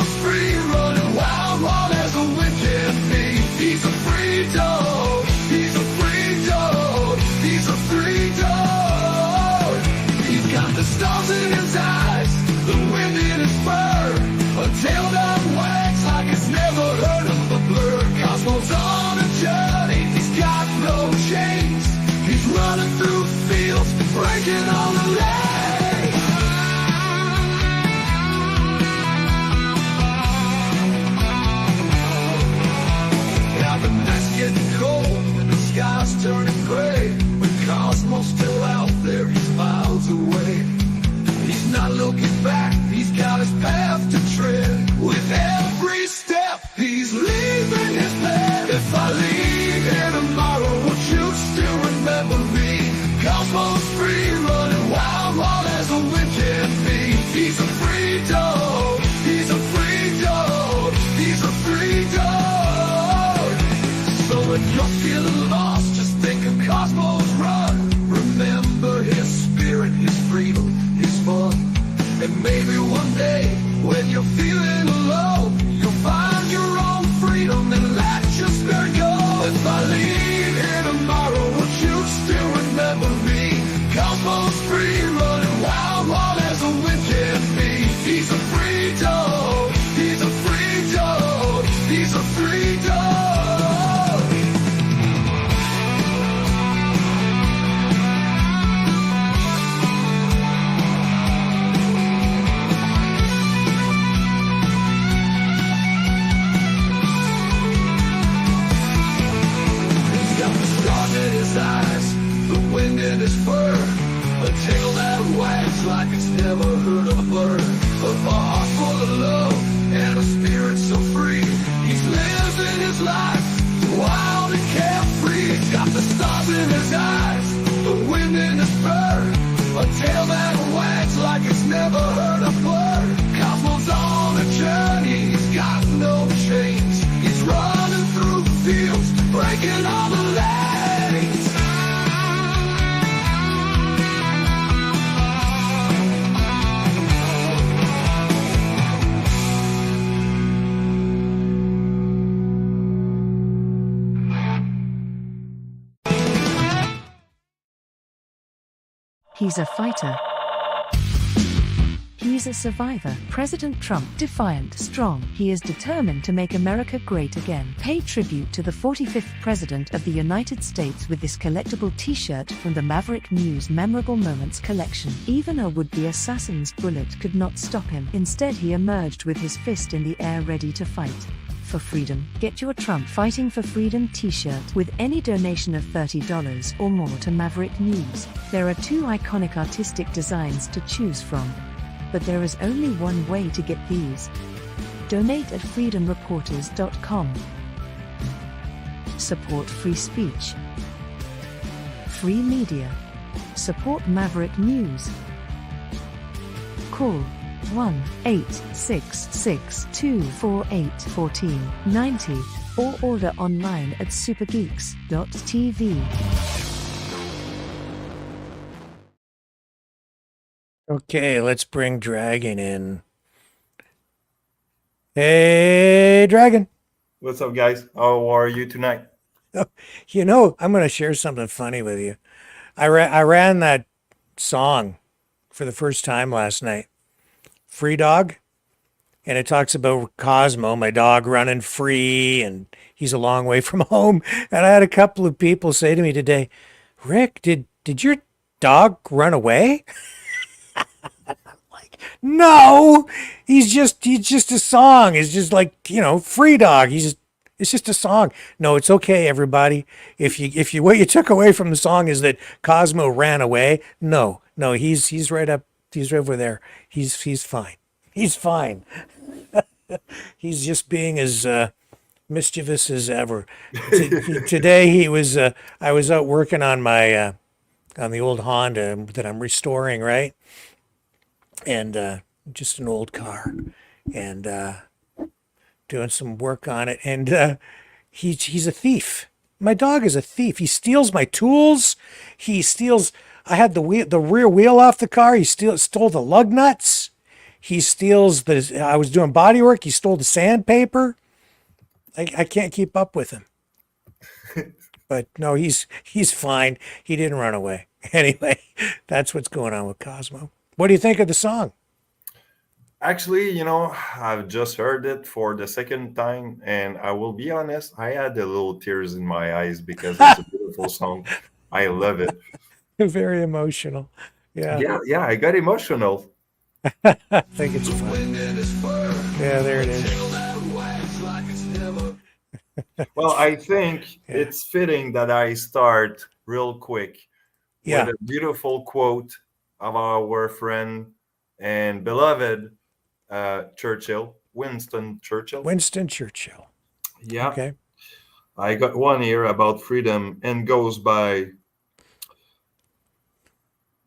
Cosmo's free, running wild, wild as the wind can be. He's a free dog. He's a free dog. He's a free dog. He's got the stars in his eyes, the wind in his fur, a tail that wags like it's never heard of a bird. Cosmo's on a journey. He's got no chains. He's running through fields, breaking all the lanes. Now the night's getting cold and the sky's turning gray. But Cosmo's still out there, he's miles away. He's not looking back, he's got his path to tread. With every step, he's leaving his bed. If I leave here tomorrow, would you still remember me? Cosmo's free, running wild, wild as the wind can be. He's a free dog. He's a free dog. He's a free dog. So if you're feeling lost, just think of Cosmo's run. Remember his spirit, his freedom, his fun. And maybe one day, when you're feeling low, you'll find your own freedom and let your spirit go. If I leave here tomorrow, would you still remember me? Cosmo's free, running wild, wild as the wind can be. He's a free dog. He's a free dog. He's a free dog. In his eyes, the wind in his fur, a tail that wags like it's never heard of a bird, a heart full of love and a spirit so free. He's living his life wild and carefree. He's got the stars in his eyes, the wind in his fur, a tail that wags like it's never heard a bird. Cosmo's on a journey, he's got no chains. He's running through the fields, breaking all the lanes. He's a fighter. He's a survivor. President Trump, defiant, strong. He is determined to make America great again. Pay tribute to the 45th President of the United States with this collectible t-shirt from the Maverick News Memorable Moments collection. Even a would-be assassin's bullet could not stop him. Instead, he emerged with his fist in the air ready to fight. For freedom. Get your Trump Fighting for Freedom t-shirt with any donation of $30 or more to Maverick News. There are two iconic artistic designs to choose from. But there is only one way to get these. Donate at freedomreporters.com. Support free speech. Free media. Support Maverick News. Call 1-866-248-1490 or order online at supergeeks.tv. Okay, let's bring Dragon in. Hey, Dragon. What's up, guys? How are you tonight? You know, I'm going to share something funny with you. I ran that song for the first time last night, Free Dog, and it talks about Cosmo, my dog, running free, and he's a long way from home. And I had a couple of people say to me today, Rick, did your dog run away? No, he's just a song. It's just like, Free Dog. It's just a song. No, it's okay, everybody. If you what you took away from the song is that Cosmo ran away. No, he's right up. He's right over there. He's fine. He's fine. He's just being as mischievous as ever. Today I was out working on my on the old Honda that I'm restoring, right? And just an old car, and doing some work on it. And he's a thief. My dog is a thief. He steals my tools. He steals. I had the rear wheel off the car. He stole the lug nuts. He steals the. I was doing body work. He stole the sandpaper. I can't keep up with him. But no, he's fine. He didn't run away. Anyway, that's what's going on with Cosmo. What do you think of the song? Actually, I've just heard it for the second time, and I will be honest, I had a little tears in my eyes because it's a beautiful song. I love it. Very emotional. Yeah. Yeah, I got emotional. I think it's fun. Yeah, there it is. Well, I think it's fitting that I start real quick with a beautiful quote of our friend and beloved Churchill, Winston Churchill. Winston Churchill. Yeah. Okay. I got one here about freedom and goes by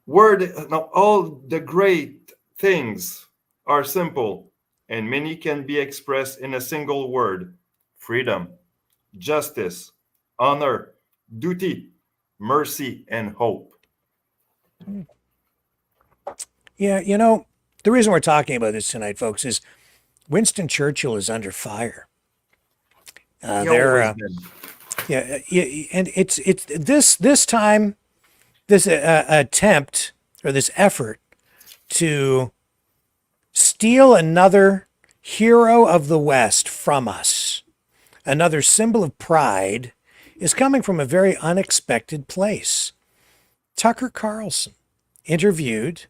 all the great things are simple and many can be expressed in a single word: freedom, justice, honor, duty, mercy, and hope. Yeah, the reason we're talking about this tonight, folks, is Winston Churchill is under fire. And it's this time, this attempt or this effort to steal another hero of the West from us, another symbol of pride, is coming from a very unexpected place. Tucker Carlson interviewed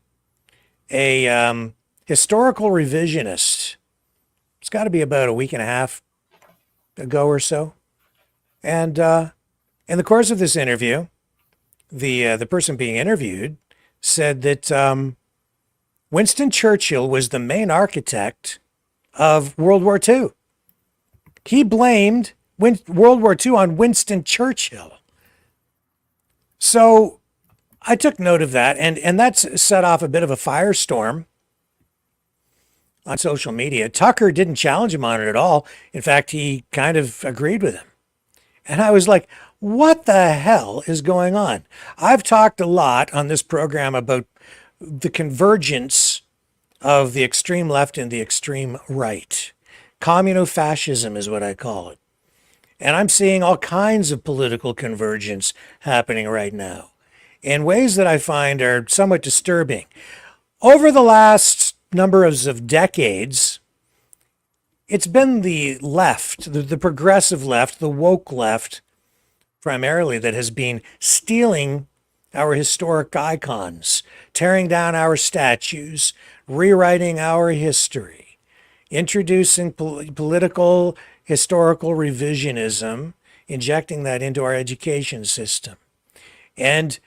a historical revisionist. It's got to be about a week and a half ago or so. And in the course of this interview, the person being interviewed said that Winston Churchill was the main architect of World War II. He blamed World War II on Winston Churchill. So I took note of that, and that's set off a bit of a firestorm on social media. Tucker didn't challenge him on it at all. In fact, he kind of agreed with him. And I was like, what the hell is going on? I've talked a lot on this program about the convergence of the extreme left and the extreme right. Communofascism is what I call it. And I'm seeing all kinds of political convergence happening right now in ways that I find are somewhat disturbing. Over the last number of decades, it's been the left, the progressive left, the woke left, primarily, that has been stealing our historic icons, tearing down our statues, rewriting our history, introducing political, historical revisionism, injecting that into our education system, and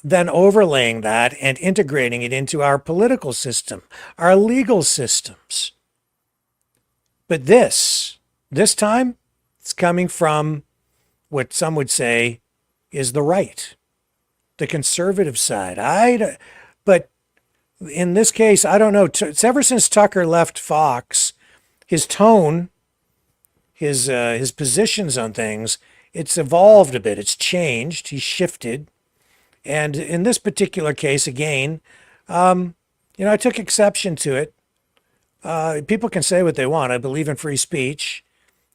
then overlaying that and integrating it into our political system, our legal systems. But this time, it's coming from what some would say is the right, the conservative side. But in this case, I don't know. It's ever since Tucker left Fox, his tone, his positions on things, it's evolved a bit. It's changed. He's shifted. And in this particular case, again, I took exception to it. People can say what they want. I believe in free speech.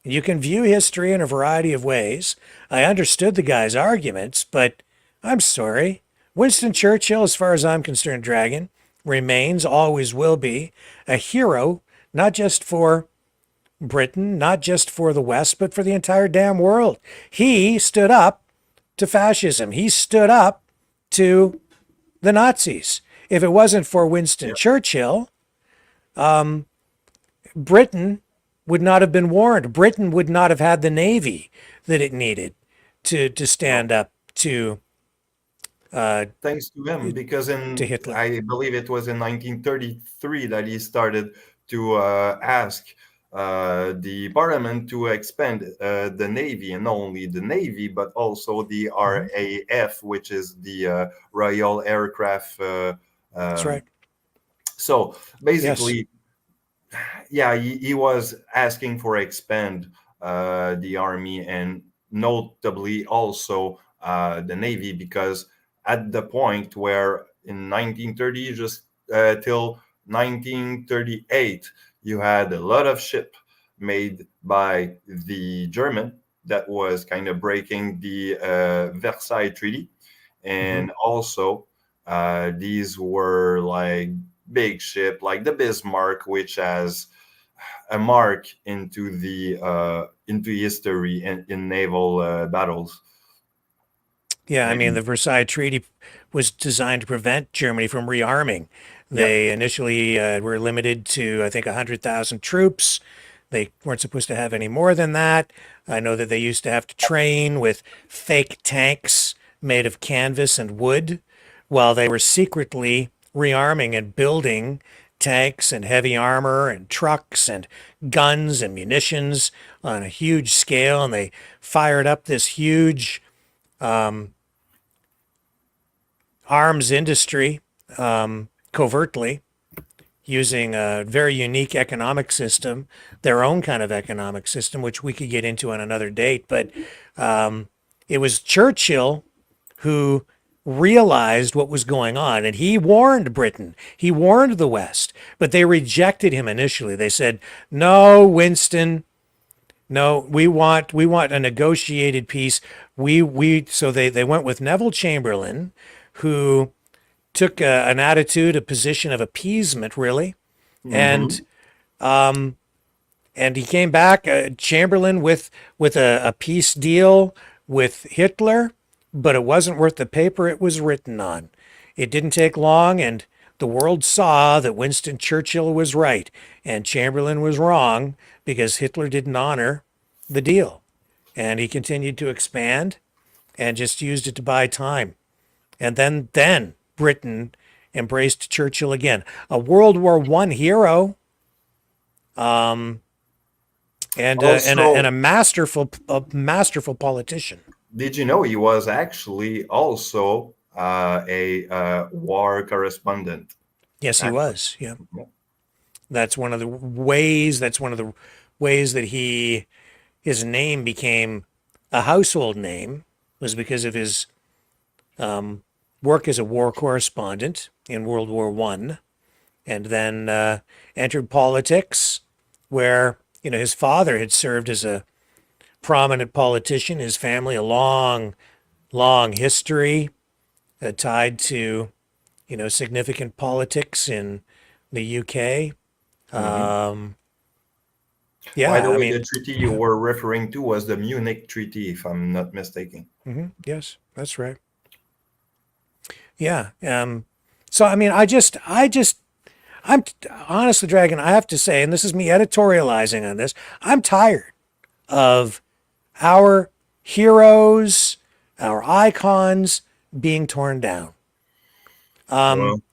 You can view history in a variety of ways. I understood the guy's arguments, but I'm sorry. Winston Churchill, as far as I'm concerned, Dragon, remains, always will be, a hero, not just for Britain, not just for the West, but for the entire damn world. He stood up to fascism. He stood up to the Nazis. If it wasn't for Winston Churchill, Britain would not have been warned. Britain would not have had the Navy that it needed to stand up to thanks to him, because I believe it was in 1933 that he started to ask the parliament to expand the Navy, and not only the Navy, but also the RAF, which is the Royal Aircraft. That's right. So basically, he was asking for expand the army, and notably also the Navy, because at the point where in 1930, just till 1938, you had a lot of ship made by the German that was kind of breaking the Versailles Treaty. And also, these were like big ship, like the Bismarck, which has a mark into the into history and in naval battles. Yeah, I mean, the Versailles Treaty was designed to prevent Germany from rearming. They initially were limited to, I think, 100,000 troops. They weren't supposed to have any more than that. I know that they used to have to train with fake tanks made of canvas and wood while they were secretly rearming and building tanks and heavy armor and trucks and guns and munitions on a huge scale. And they fired up this huge arms industry covertly, using a very unique economic system, their own kind of economic system, which we could get into on another date. But it was Churchill who realized what was going on, and he warned Britain, he warned the West, but they rejected him initially. They said, "No, Winston, no, we want a negotiated peace." So they went with Neville Chamberlain, who took an attitude, a position of appeasement, really, and he came back, Chamberlain, with a peace deal with Hitler, but it wasn't worth the paper it was written on. It didn't take long, and the world saw that Winston Churchill was right and Chamberlain was wrong, because Hitler didn't honor the deal, and he continued to expand and just used it to buy time. And then Britain embraced Churchill again, a World War I hero, and a masterful politician. Did you know he was actually also a war correspondent? Yes, he was. Yeah, that's one of the ways. That's one of the ways that his name became a household name, was because of his work as a war correspondent in World War I, and then entered politics, where his father had served as a prominent politician. His family, a long history tied to significant politics in the UK. By the way, the treaty you were referring to was the Munich Treaty, if I'm not mistaken. Yes, that's right. Yeah. So, I mean, I'm honestly, Dragon, I have to say, and this is me editorializing on this, I'm tired of our heroes, our icons being torn down.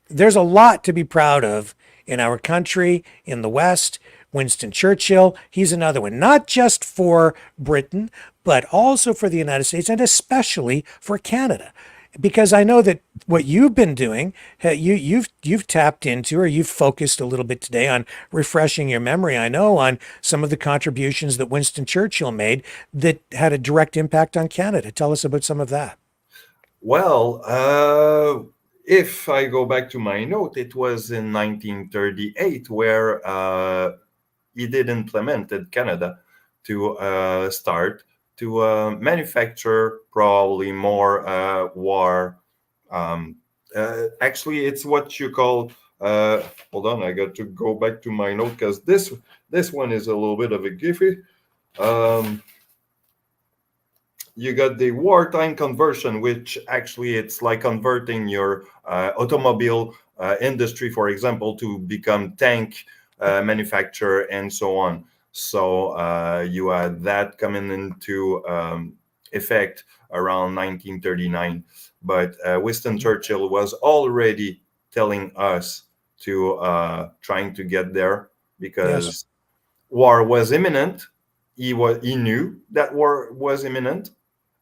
There's a lot to be proud of in our country, in the West. Winston Churchill, he's another one, not just for Britain, but also for the United States, and especially for Canada. Because I know that what you've been doing, you've tapped into, or you've focused a little bit today on refreshing your memory, I know, on some of the contributions that Winston Churchill made that had a direct impact on Canada. Tell us about some of that. Well, if I go back to my note, it was in 1938 where he did implement Canada to start to manufacture probably more war. Actually, it's what you call. Hold on, I got to go back to my note because this one is a little bit of a giffy. You got the wartime conversion, which actually it's like converting your automobile industry, for example, to become tank manufacturer and so on. So you had that coming into effect around 1939. But Winston Churchill was already telling us to trying to get there, because war was imminent. He knew that war was imminent,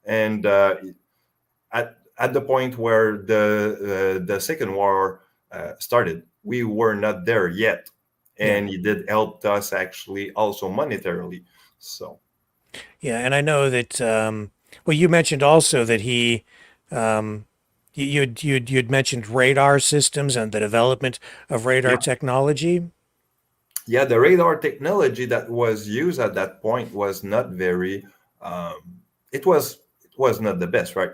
and at the point where the Second War started, we were not there yet. And he did help us actually also monetarily. So, yeah, and I know that. Well, you mentioned also that he You'd mentioned radar systems and the development of radar technology. Yeah, the radar technology that was used at that point was not very. It was not the best, right?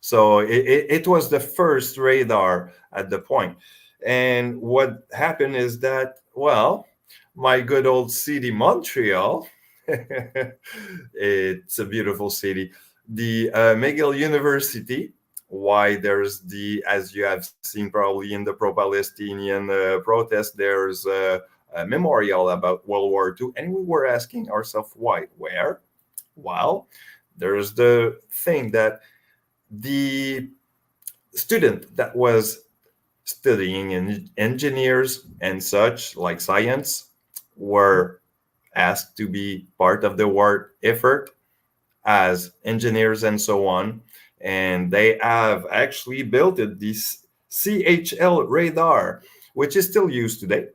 So it was the first radar at the point. And what happened is that, well, my good old city, Montreal, it's a beautiful city. The McGill University, why there's as you have seen probably in the pro-Palestinian protest, there's a memorial about World War II. And we were asking ourselves why, where? Well, there's the thing that the student that was studying in engineers and such, like science, were asked to be part of the war effort as engineers and so on. And they have actually built this CHL radar, which is still used today.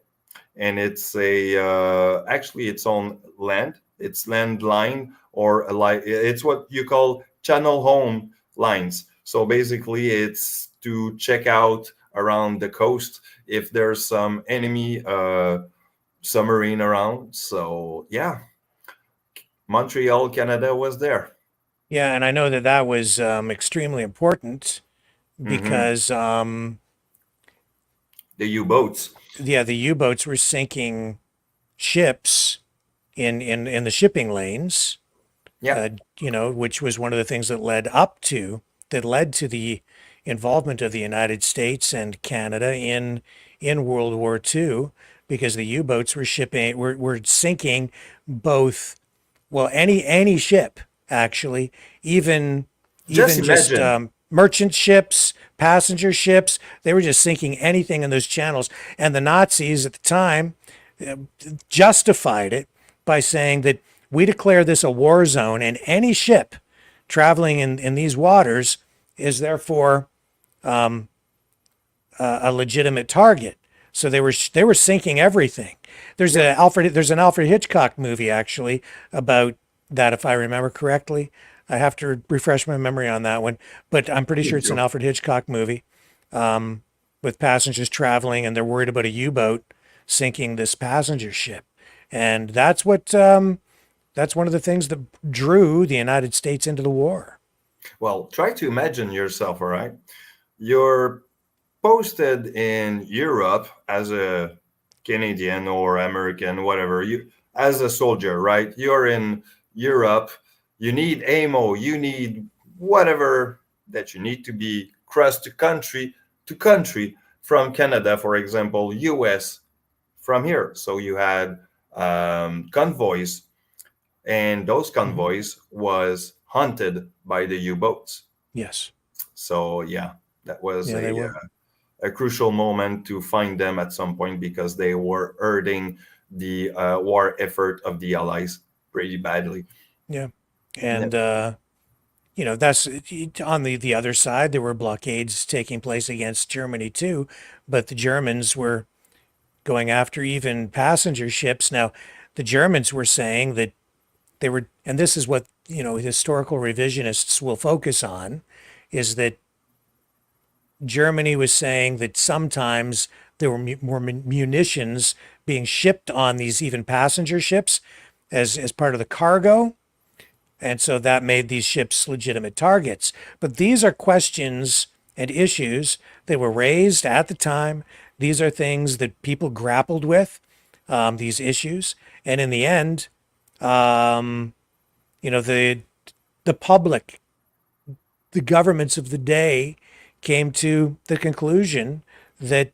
And it's actually it's on land. It's landline, or it's what you call channel home lines. So basically, it's to check out around the coast if there's some enemy submarine around. So yeah, Montreal, Canada was there. Yeah, and I know that was extremely important because the U-boats. Yeah, the U-boats were sinking ships in the shipping lanes. Yeah. Which was one of the things that led to the involvement of the United States and Canada in World War II, because the U-boats were sinking both, well, any ship actually, even Just just imagine. merchant ships, passenger ships. They were just sinking anything in those channels, and the Nazis at the time justified it by saying that we declare this a war zone, and any ship traveling in these waters is therefore a legitimate target. So they were sinking everything. There's an Alfred Hitchcock movie actually about that, if I remember correctly. I have to refresh my memory on that one, but I'm pretty sure it's an Alfred Hitchcock movie with passengers traveling, and they're worried about a U-boat sinking this passenger ship, and that's what that's one of the things that drew the United States into the war. Well, try to imagine yourself, all right? You're posted in Europe as a Canadian or American, whatever, you as a soldier, right? You're in Europe, you need ammo, you need whatever that you need to be cross to country from Canada, for example, US from here. So you had convoys, and those convoys was hunted by the U-boats. Yes. So yeah, that was Yeah, a crucial moment to find them at some point, because they were hurting the war effort of the Allies pretty badly. Yeah. And that's on the other side. There were blockades taking place against Germany too, but the Germans were going after even passenger ships. Now, the Germans were saying that they were, and this is what historical revisionists will focus on, is that Germany was saying that sometimes there were more munitions being shipped on these even passenger ships as part of the cargo. And so that made these ships legitimate targets. But these are questions and issues that were raised at the time. These are things that people grappled with, these issues. And in the end, the public, the governments of the day came to the conclusion that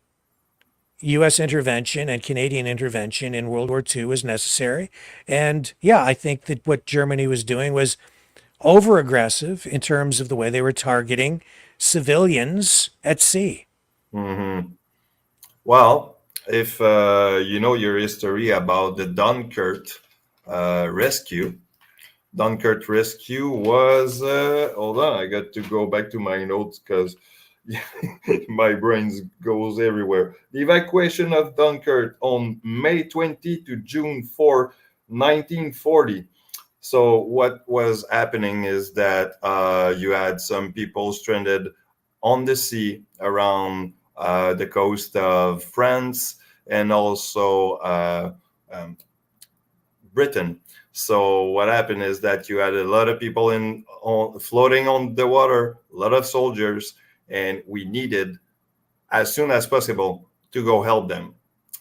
U.S. intervention and Canadian intervention in World War II was necessary. And yeah, I think that what Germany was doing was over-aggressive in terms of the way they were targeting civilians at sea. Mm-hmm. Well, if you know your history about the Dunkirk rescue, Dunkirk rescue was, hold on, I got to go back to my notes because my brain goes everywhere. The evacuation of Dunkirk on May 20 to June 4, 1940. So what was happening is that you had some people stranded on the sea around the coast of France and also Britain. So what happened is that you had a lot of people floating on the water, a lot of soldiers, and we needed as soon as possible to go help them.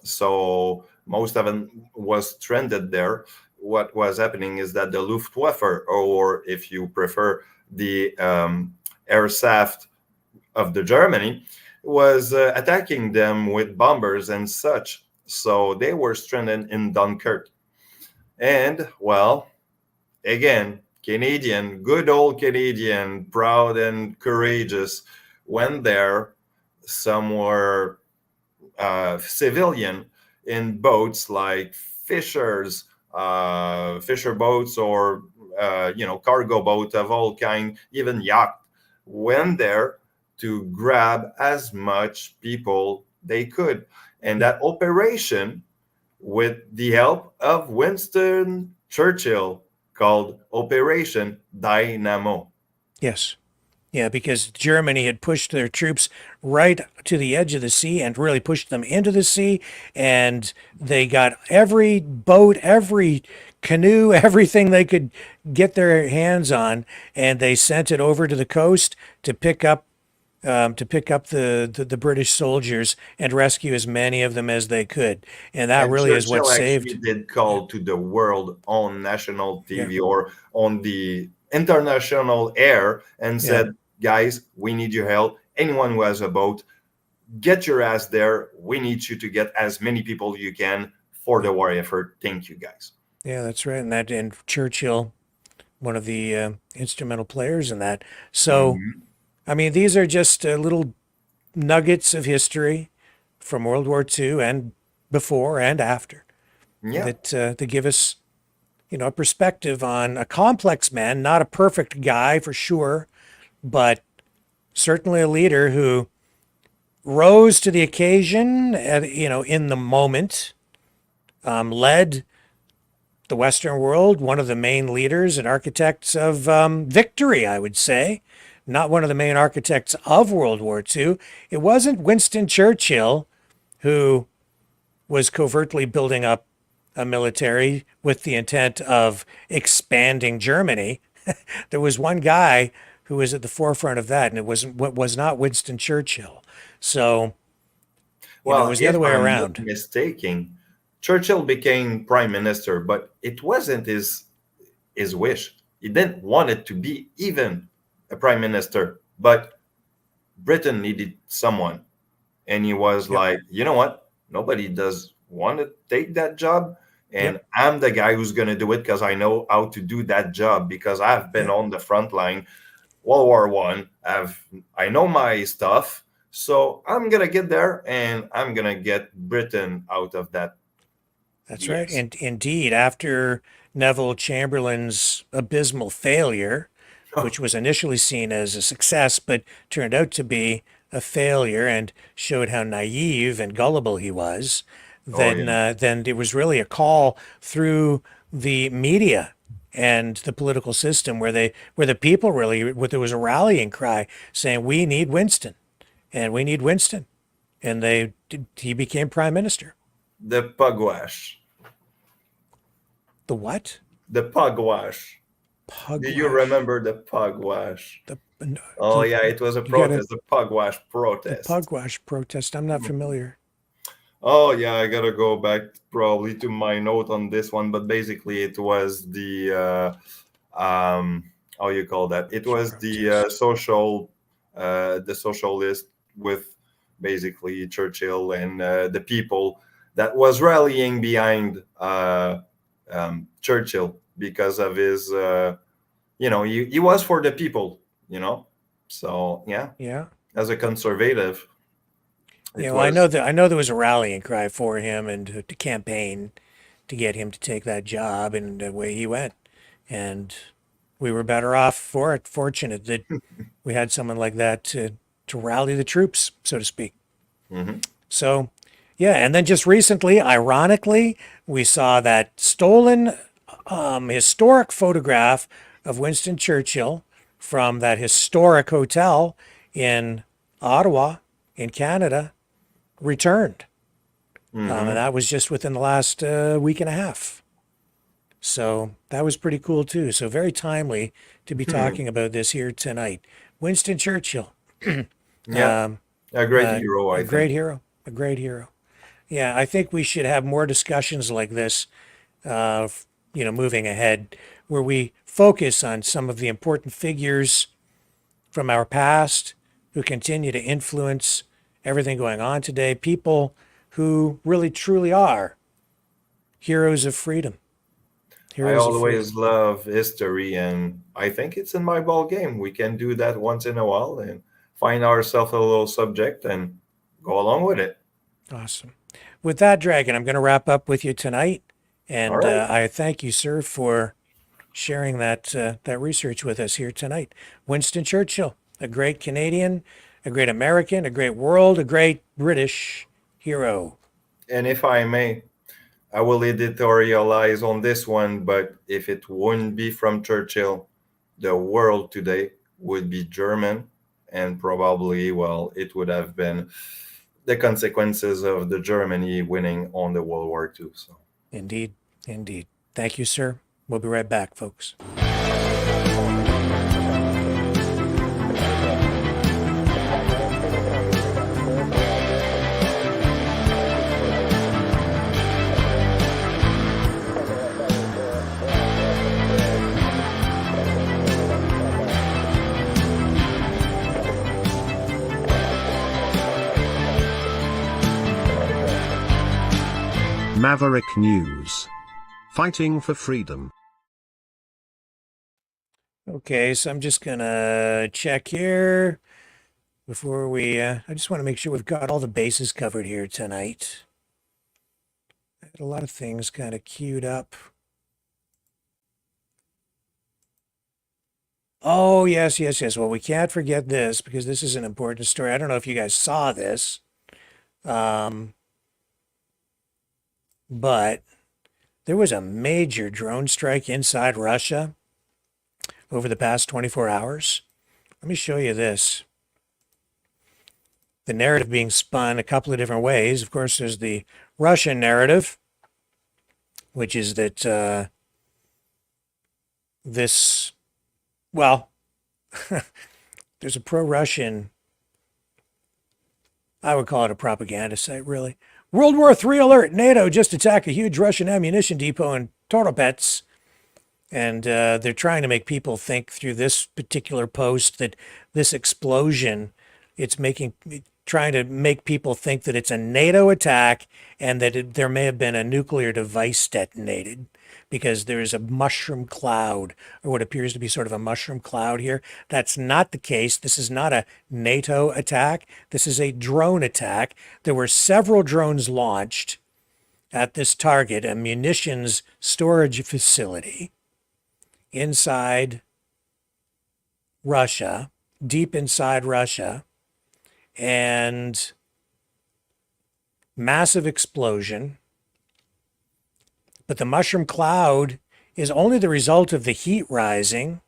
So most of them was stranded there. What was happening is that the Luftwaffe, or if you prefer, the aircraft of the Germany, was attacking them with bombers and such. So they were stranded in Dunkirk. And, well, again, Canadian, good old Canadian, proud and courageous, went there. Some were civilian in boats like fisher boats or cargo boat of all kind, even yacht, went there to grab as much people they could. And that operation, with the help of Winston Churchill, called Operation Dynamo. Yes. Yeah, because Germany had pushed their troops right to the edge of the sea and really pushed them into the sea. And they got every boat, every canoe, everything they could get their hands on. And they sent it over to the coast to pick up the British soldiers and rescue as many of them as they could. And that really is what saved. Churchill actually did call to the world on national TV or on the international air and said, guys, we need your help. Anyone who has a boat, get your ass there. We need you to get as many people you can for the war effort. Thank you, guys. Yeah, that's right. And Churchill, one of the instrumental players in that. So, I mean, these are just little nuggets of history from World War II and before and after that give us, a perspective on a complex man, not a perfect guy for sure, but certainly a leader who rose to the occasion, in the moment, led the Western world, one of the main leaders and architects of victory, I would say. Not one of the main architects of World War II. It wasn't Winston Churchill who was covertly building up a military with the intent of expanding Germany. There was one guy who was at the forefront of that, and it was not Winston Churchill. So, it was the other way around. Not mistaken, Churchill became prime minister, but it wasn't his wish. He didn't want it to be even a prime minister, but Britain needed someone, and he was like, you know what? Nobody does want to take that job, and I'm the guy who's going to do it because I know how to do that job because I've been on the front line, World War I. I know my stuff, so I'm going to get there and I'm going to get Britain out of that. That's right. And indeed, after Neville Chamberlain's abysmal failure, which was initially seen as a success, but turned out to be a failure and showed how naive and gullible he was, then it was really a call through the media and the political system where the people really, there was a rallying cry saying, we need Winston, and we need Winston. And he became prime minister. The pugwash. The what? The pugwash. Do you remember the pugwash? It was a protest, the pugwash protest. The pugwash protest. I'm not familiar. Oh, yeah, I got to go back probably to my note on this one, but basically it was the, how you call that? It was the socialist with basically Churchill and the people that was rallying behind Churchill because of his, he was for the people, So as a conservative. I know there was a rallying cry for him and to campaign to get him to take that job, and away he went. And we were better off for it. Fortunate that we had someone like that to rally the troops, so to speak. Mm-hmm. So, and then just recently, ironically, we saw that stolen historic photograph of Winston Churchill from that historic hotel in Ottawa in Canada returned. Mhm. And that was just within the last week and a half. So that was pretty cool too. So very timely to be talking about this here tonight. Winston Churchill. Yeah. A great hero, I a think. great hero. A great hero. Yeah, I think we should have more discussions like this, moving ahead, where we focus on some of the important figures from our past who continue to influence everything going on today. People who really truly are heroes of freedom. I Heroes of freedom. always love history, and I think it's in my ball game. We can do that once in a while and find ourselves a little subject and go along with it. Awesome. With that, Dragon, I'm going to wrap up with you tonight, and All right. I thank you, sir, for sharing that research with us here tonight. Winston Churchill, a great Canadian, a great American, a great world, a great British hero. And if I may, I will editorialize on this one, but if it wouldn't be from Churchill, the world today would be German, and probably, well, it would have been the consequences of the Germany winning on the World War II. So. Indeed, indeed. Thank you, sir. We'll be right back, folks. Maverick News. Fighting for freedom. Okay, so I'm just going to check here before we, I just want to make sure we've got all the bases covered here tonight. I had a lot of things kind of queued up. Oh, yes. Well, we can't forget this because this is an important story. I don't know if you guys saw this. But there was a major drone strike inside Russia over the past 24 hours. Let me show you this. The narrative being spun a couple of different ways. Of course, there's the Russian narrative, which is that there's a pro-Russian, I would call it a propaganda site, really. World War III alert. NATO just attacked a huge Russian ammunition depot in Toropets. And they're trying to make people think through this particular post that this explosion, trying to make people think that it's a NATO attack and that there may have been a nuclear device detonated because there's a mushroom cloud, or what appears to be sort of a mushroom cloud here. That's not the case. This is not a NATO attack. This is a drone attack. There were several drones launched at this target, a munitions storage facility inside Russia, deep inside Russia, and massive explosion. But the mushroom cloud is only the result of the heat rising.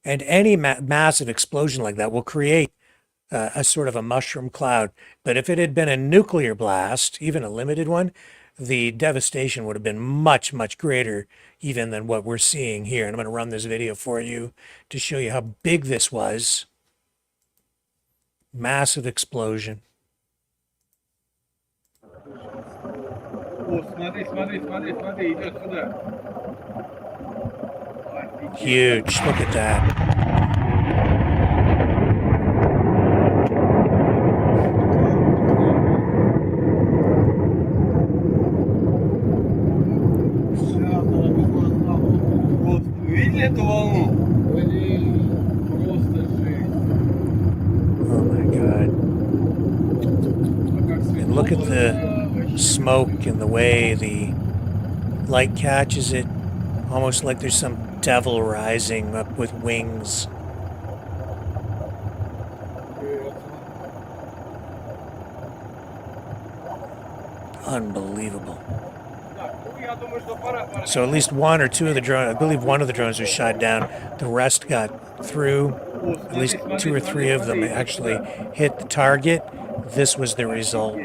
And any massive explosion like that will create a sort of a mushroom cloud. But if it had been a nuclear blast, even a limited one, the devastation would have been much, much greater even than what we're seeing here. And I'm going to run this video for you to show you how big this was. Massive explosion. Huge. Look at that. Oh my God. And look at the smoke and the way the light catches it, almost like there's some devil rising up with wings. Unbelievable. So at least one or two of the drones, I believe one of the drones was shot down. The rest got through. At least two or three of them actually hit the target. This was the result.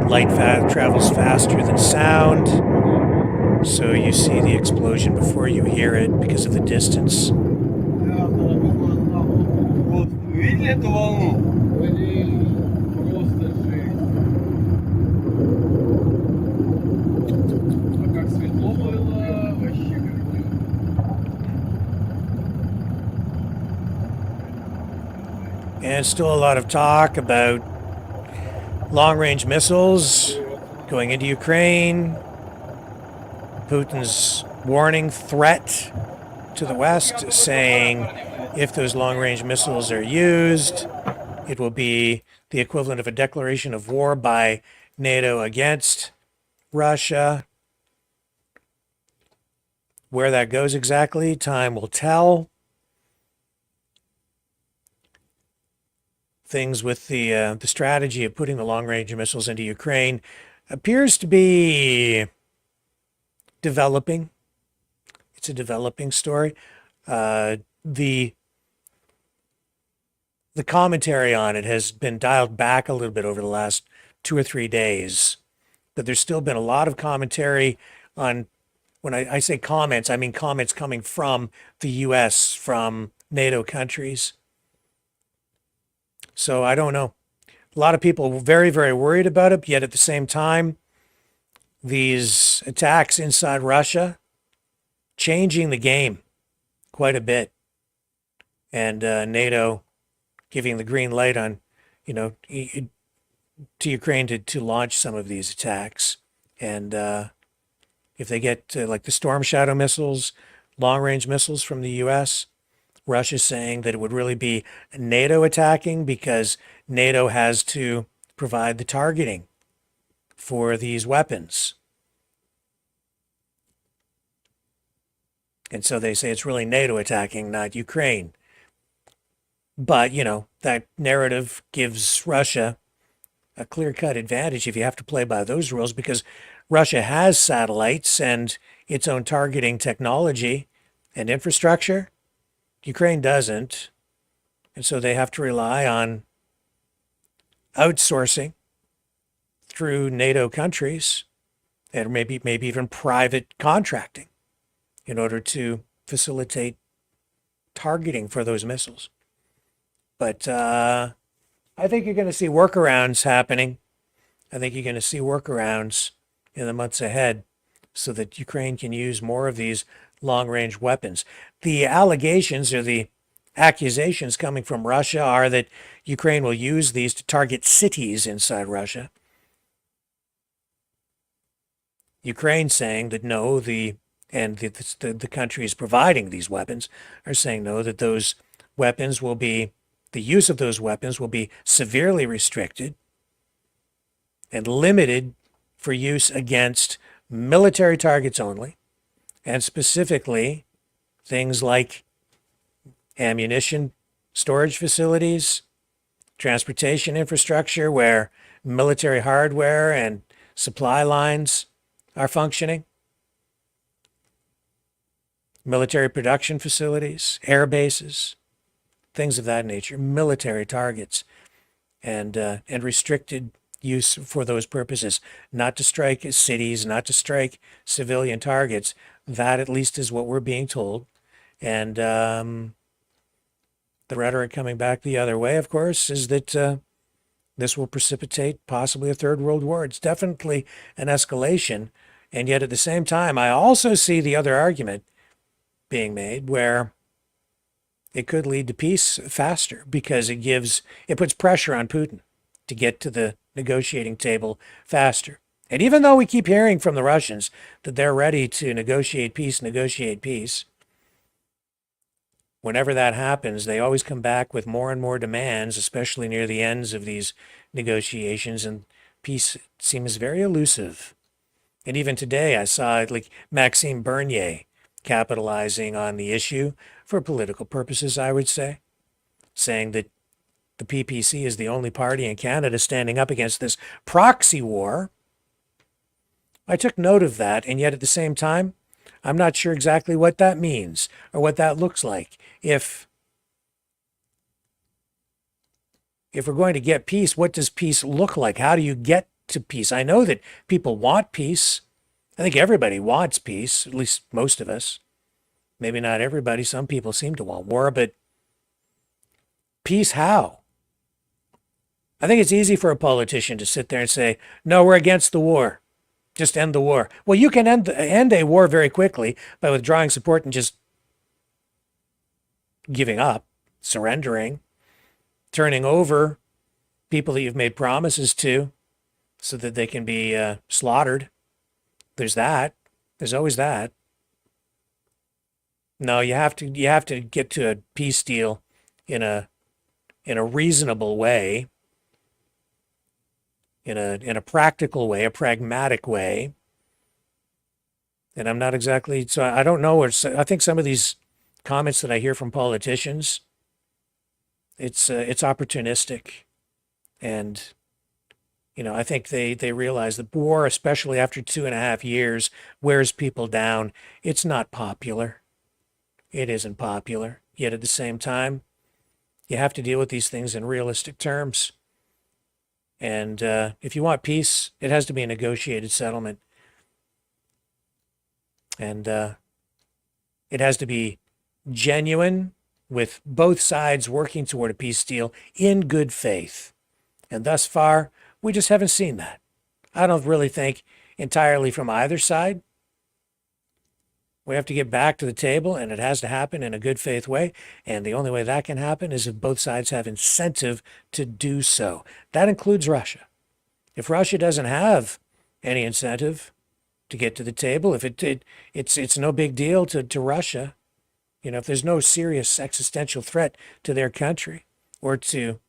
Light travels faster than sound. So you see the explosion before you hear it because of the distance. And still a lot of talk about long-range missiles going into Ukraine. Putin's warning threat to the West, saying if those long-range missiles are used, it will be the equivalent of a declaration of war by NATO against Russia. Where that goes exactly, time will tell. Things with the strategy of putting the long-range missiles into Ukraine appears to be developing. It's a developing story. The commentary on it has been dialed back a little bit over the last 2 or 3 days, but there's still been a lot of commentary on, when I say comments, I mean comments coming from the US, from NATO countries. So I don't know. A lot of people very, very worried about it, yet at the same time, these attacks inside Russia changing the game quite a bit. And NATO giving the green light on, to Ukraine to launch some of these attacks. And if they get like the Storm Shadow missiles, long-range missiles from the US, Russia's saying that it would really be NATO attacking because NATO has to provide the targeting for these weapons. And so they say it's really NATO attacking, not Ukraine. But, that narrative gives Russia a clear-cut advantage if you have to play by those rules, because Russia has satellites and its own targeting technology and infrastructure. Ukraine doesn't. And so they have to rely on outsourcing through NATO countries and maybe even private contracting in order to facilitate targeting for those missiles. But I think you're going to see workarounds happening. I think you're going to see workarounds in the months ahead so that Ukraine can use more of these long-range weapons. The allegations or the accusations coming from Russia are that Ukraine will use these to target cities inside Russia. Ukraine saying that no, the countries providing these weapons are saying no, that those weapons will be, the use of those weapons will be severely restricted and limited for use against military targets only, and specifically things like ammunition storage facilities, transportation infrastructure where military hardware and supply lines are functioning, military production facilities, air bases, things of that nature, military targets, and restricted use for those purposes, not to strike cities, not to strike civilian targets. That at least is what we're being told. And the rhetoric coming back the other way, of course, is that this will precipitate possibly a third world war. It's definitely an escalation. And yet at the same time, I also see the other argument being made where it could lead to peace faster because it puts pressure on Putin to get to the negotiating table faster. And even though we keep hearing from the Russians that they're ready to negotiate peace, whenever that happens, they always come back with more and more demands, especially near the ends of these negotiations, and peace seems very elusive. And even today, I saw like Maxime Bernier capitalizing on the issue for political purposes, I would say, saying that the PPC is the only party in Canada standing up against this proxy war. I took note of that, and yet at the same time, I'm not sure exactly what that means or what that looks like. If we're going to get peace, what does peace look like? How do you get to peace? I know that people want peace. I think everybody wants peace, at least most of us. Maybe not everybody. Some people seem to want war, but peace how? I think it's easy for a politician to sit there and say, no, we're against the war. Just end the war. Well, you can end a war very quickly by withdrawing support and just giving up, surrendering, turning over people that you've made promises to so that they can be slaughtered. There's that. There's always that. No, you have to get to a peace deal in a reasonable way, in a practical way, a pragmatic way. And I'm not exactly, so I don't know. I think some of these comments that I hear from politicians, it's opportunistic. And, I think they realize that war, especially after 2.5 years, wears people down. It's not popular. It isn't popular. Yet at the same time, you have to deal with these things in realistic terms. And if you want peace, it has to be a negotiated settlement. And it has to be genuine, with both sides working toward a peace deal in good faith. And thus far, we just haven't seen that. I don't really think entirely from either side. We have to get back to the table, and it has to happen in a good faith way. And the only way that can happen is if both sides have incentive to do so. That includes Russia. If Russia doesn't have any incentive to get to the table, if it's no big deal to Russia, if there's no serious existential threat to their country or to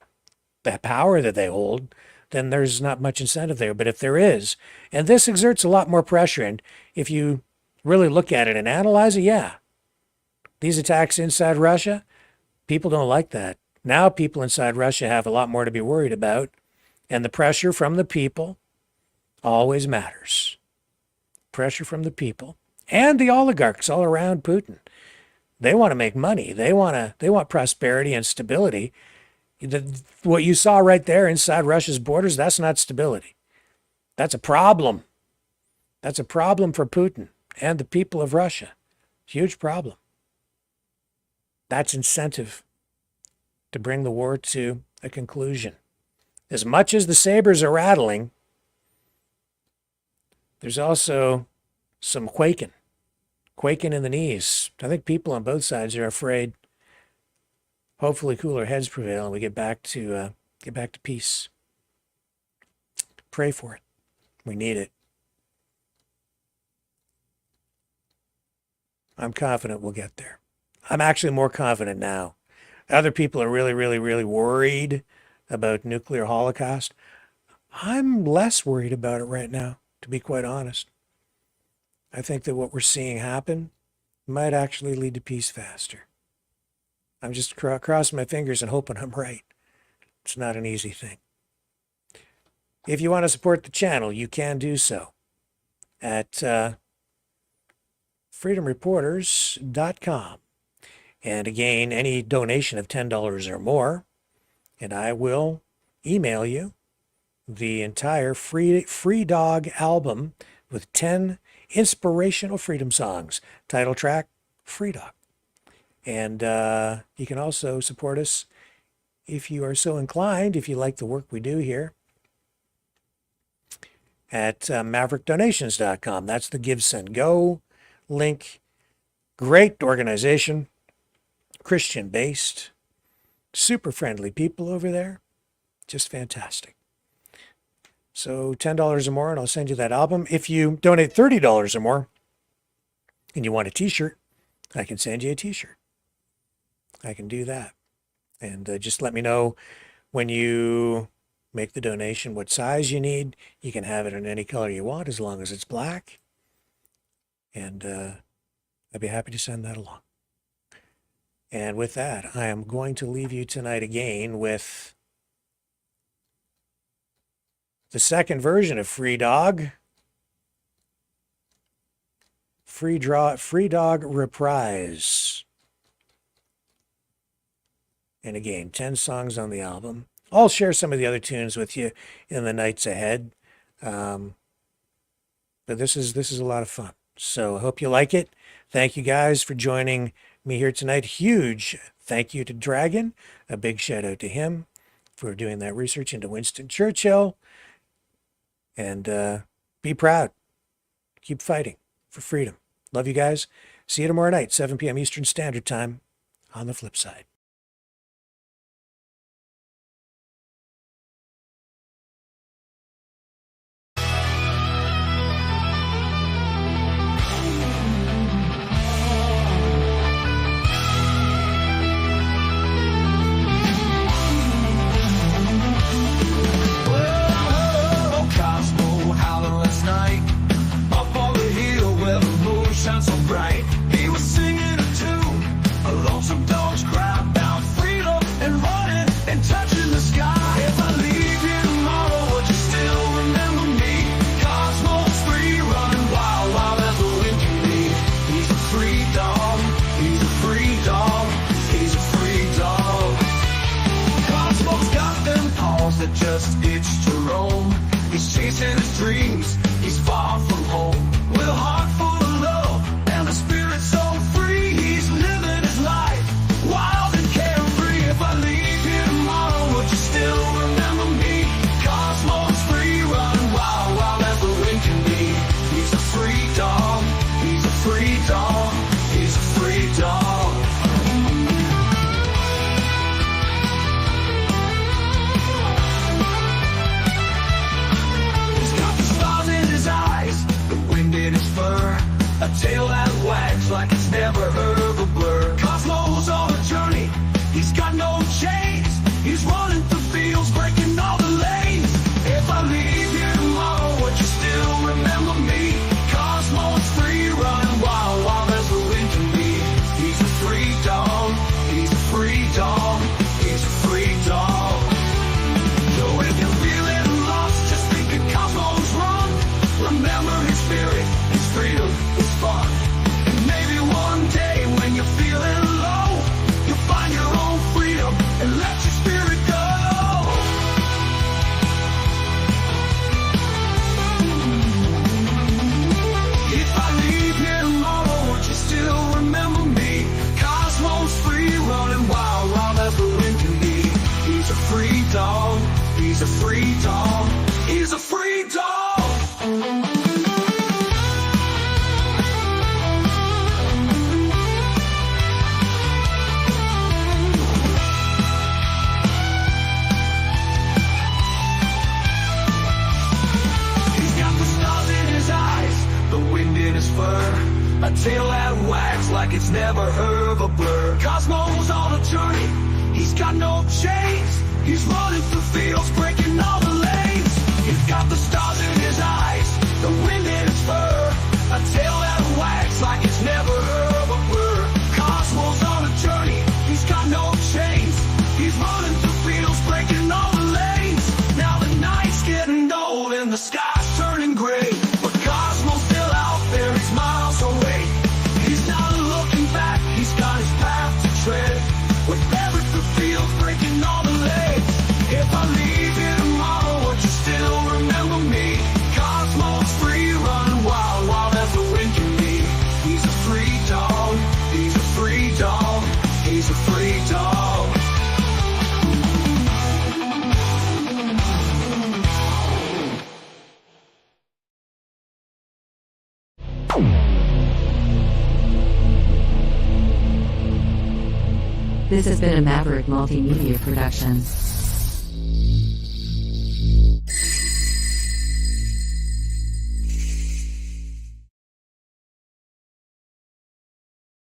the power that they hold, then there's not much incentive there. But if there is, and this exerts a lot more pressure, and if you really look at it and analyze it, yeah, these attacks inside Russia, people don't like that. Now people inside Russia have a lot more to be worried about, and the pressure from the people always matters. Pressure from the people and the oligarchs all around Putin. They want to make money. They want prosperity and stability. What you saw right there inside Russia's borders, that's not stability. That's a problem. That's a problem for Putin and the people of Russia. Huge problem. That's incentive to bring the war to a conclusion. As much as the sabers are rattling, there's also some quaking in the knees. I think people on both sides are afraid. Hopefully cooler heads prevail and we get back to peace. Pray for it. We need it. I'm confident we'll get there. I'm actually more confident now. Other people are really, really, really worried about nuclear holocaust. I'm less worried about it right now, to be quite honest. I think that what we're seeing happen might actually lead to peace faster. I'm just crossing my fingers and hoping I'm right. It's not an easy thing. If you want to support the channel, you can do so at freedomreporters.com. And again, any donation of $10 or more, and I will email you the entire Free Dog album with 10 inspirational freedom songs. Title track, Free Dog. And you can also support us if you are so inclined, if you like the work we do here, at maverickdonations.com. That's the Give, Send, Go link. Great organization, Christian-based, super friendly people over there. Just fantastic. So $10 or more, and I'll send you that album. If you donate $30 or more, and you want a t-shirt, I can send you a t-shirt. I can do that. And just let me know when you make the donation what size you need. You can have it in any color you want as long as it's black. And I'd be happy to send that along. And with that, I am going to leave you tonight again with the second version of Free Dog. Free Dog Reprise. And again, 10 songs on the album. I'll share some of the other tunes with you in the nights ahead. But this is a lot of fun. So I hope you like it. Thank you guys for joining me here tonight. Huge thank you to Dragon. A big shout out to him for doing that research into Winston Churchill. And be proud. Keep fighting for freedom. Love you guys. See you tomorrow night, 7 p.m. Eastern Standard Time on the flip side. So bright, he was singing a tune. A lonesome dog's cry about freedom and running and touching the sky. If I leave here tomorrow, would you still remember me? Cosmos free, running wild, wild as the wind can be. He's a free dog. He's a free dog. He's a free dog. Cosmos got them paws that just itch to roam. He's chasing his dreams. He's far from home with a heart full of the spirit so free, he's living his life wild and carefree. If I leave here tomorrow, would you still remember me? Cosmos free, running wild, wild as the wind can be. He's a free dog. He's a free dog. He's a free dog. He's got the stars in his eyes, the wind in his fur, a tail that wags like it's never heard of a blur. Cosmos on a journey, he's got no chains. He's running through fields, breaking all the lanes. If I leave here tomorrow, would you still remember me? Cosmos free, running wild, wild as the wind can be. He's a free dog. He's a free dog. He's a free dog. So if you're feeling lost, just think of Cosmos run. Remember his spirit, his freedom, his fun. And maybe one day when you're feeling low, you'll find your own freedom and let your spirit go. If I leave here tomorrow, would you still remember me? Cosmos free, running wild, wild as the wind can be. He's a free dog. He's a free dog. He's a free dog. A tail that wags like it's never heard of a blur. Cosmos on a journey, he's got no chains. He's running through fields, breaking all the lanes. He's got the stars in his eyes, the wind in his fur. A tail that wags like it's never heard of a blur. Cosmos on a journey, he's got no chains. He's running through fields, breaking all the lanes. Now the night's getting old and the sky's turning gray, but Cosmos still out there, he's miles away. He's not looking back, he's got his path to tread. With Maverick the field, breaking all the lanes. If I leave here tomorrow, would you still remember me? Cosmos free, running wild, wild as the wind can be. He's a free dog. He's a free dog. He's a free dog. This has been a Maverick Multimedia production.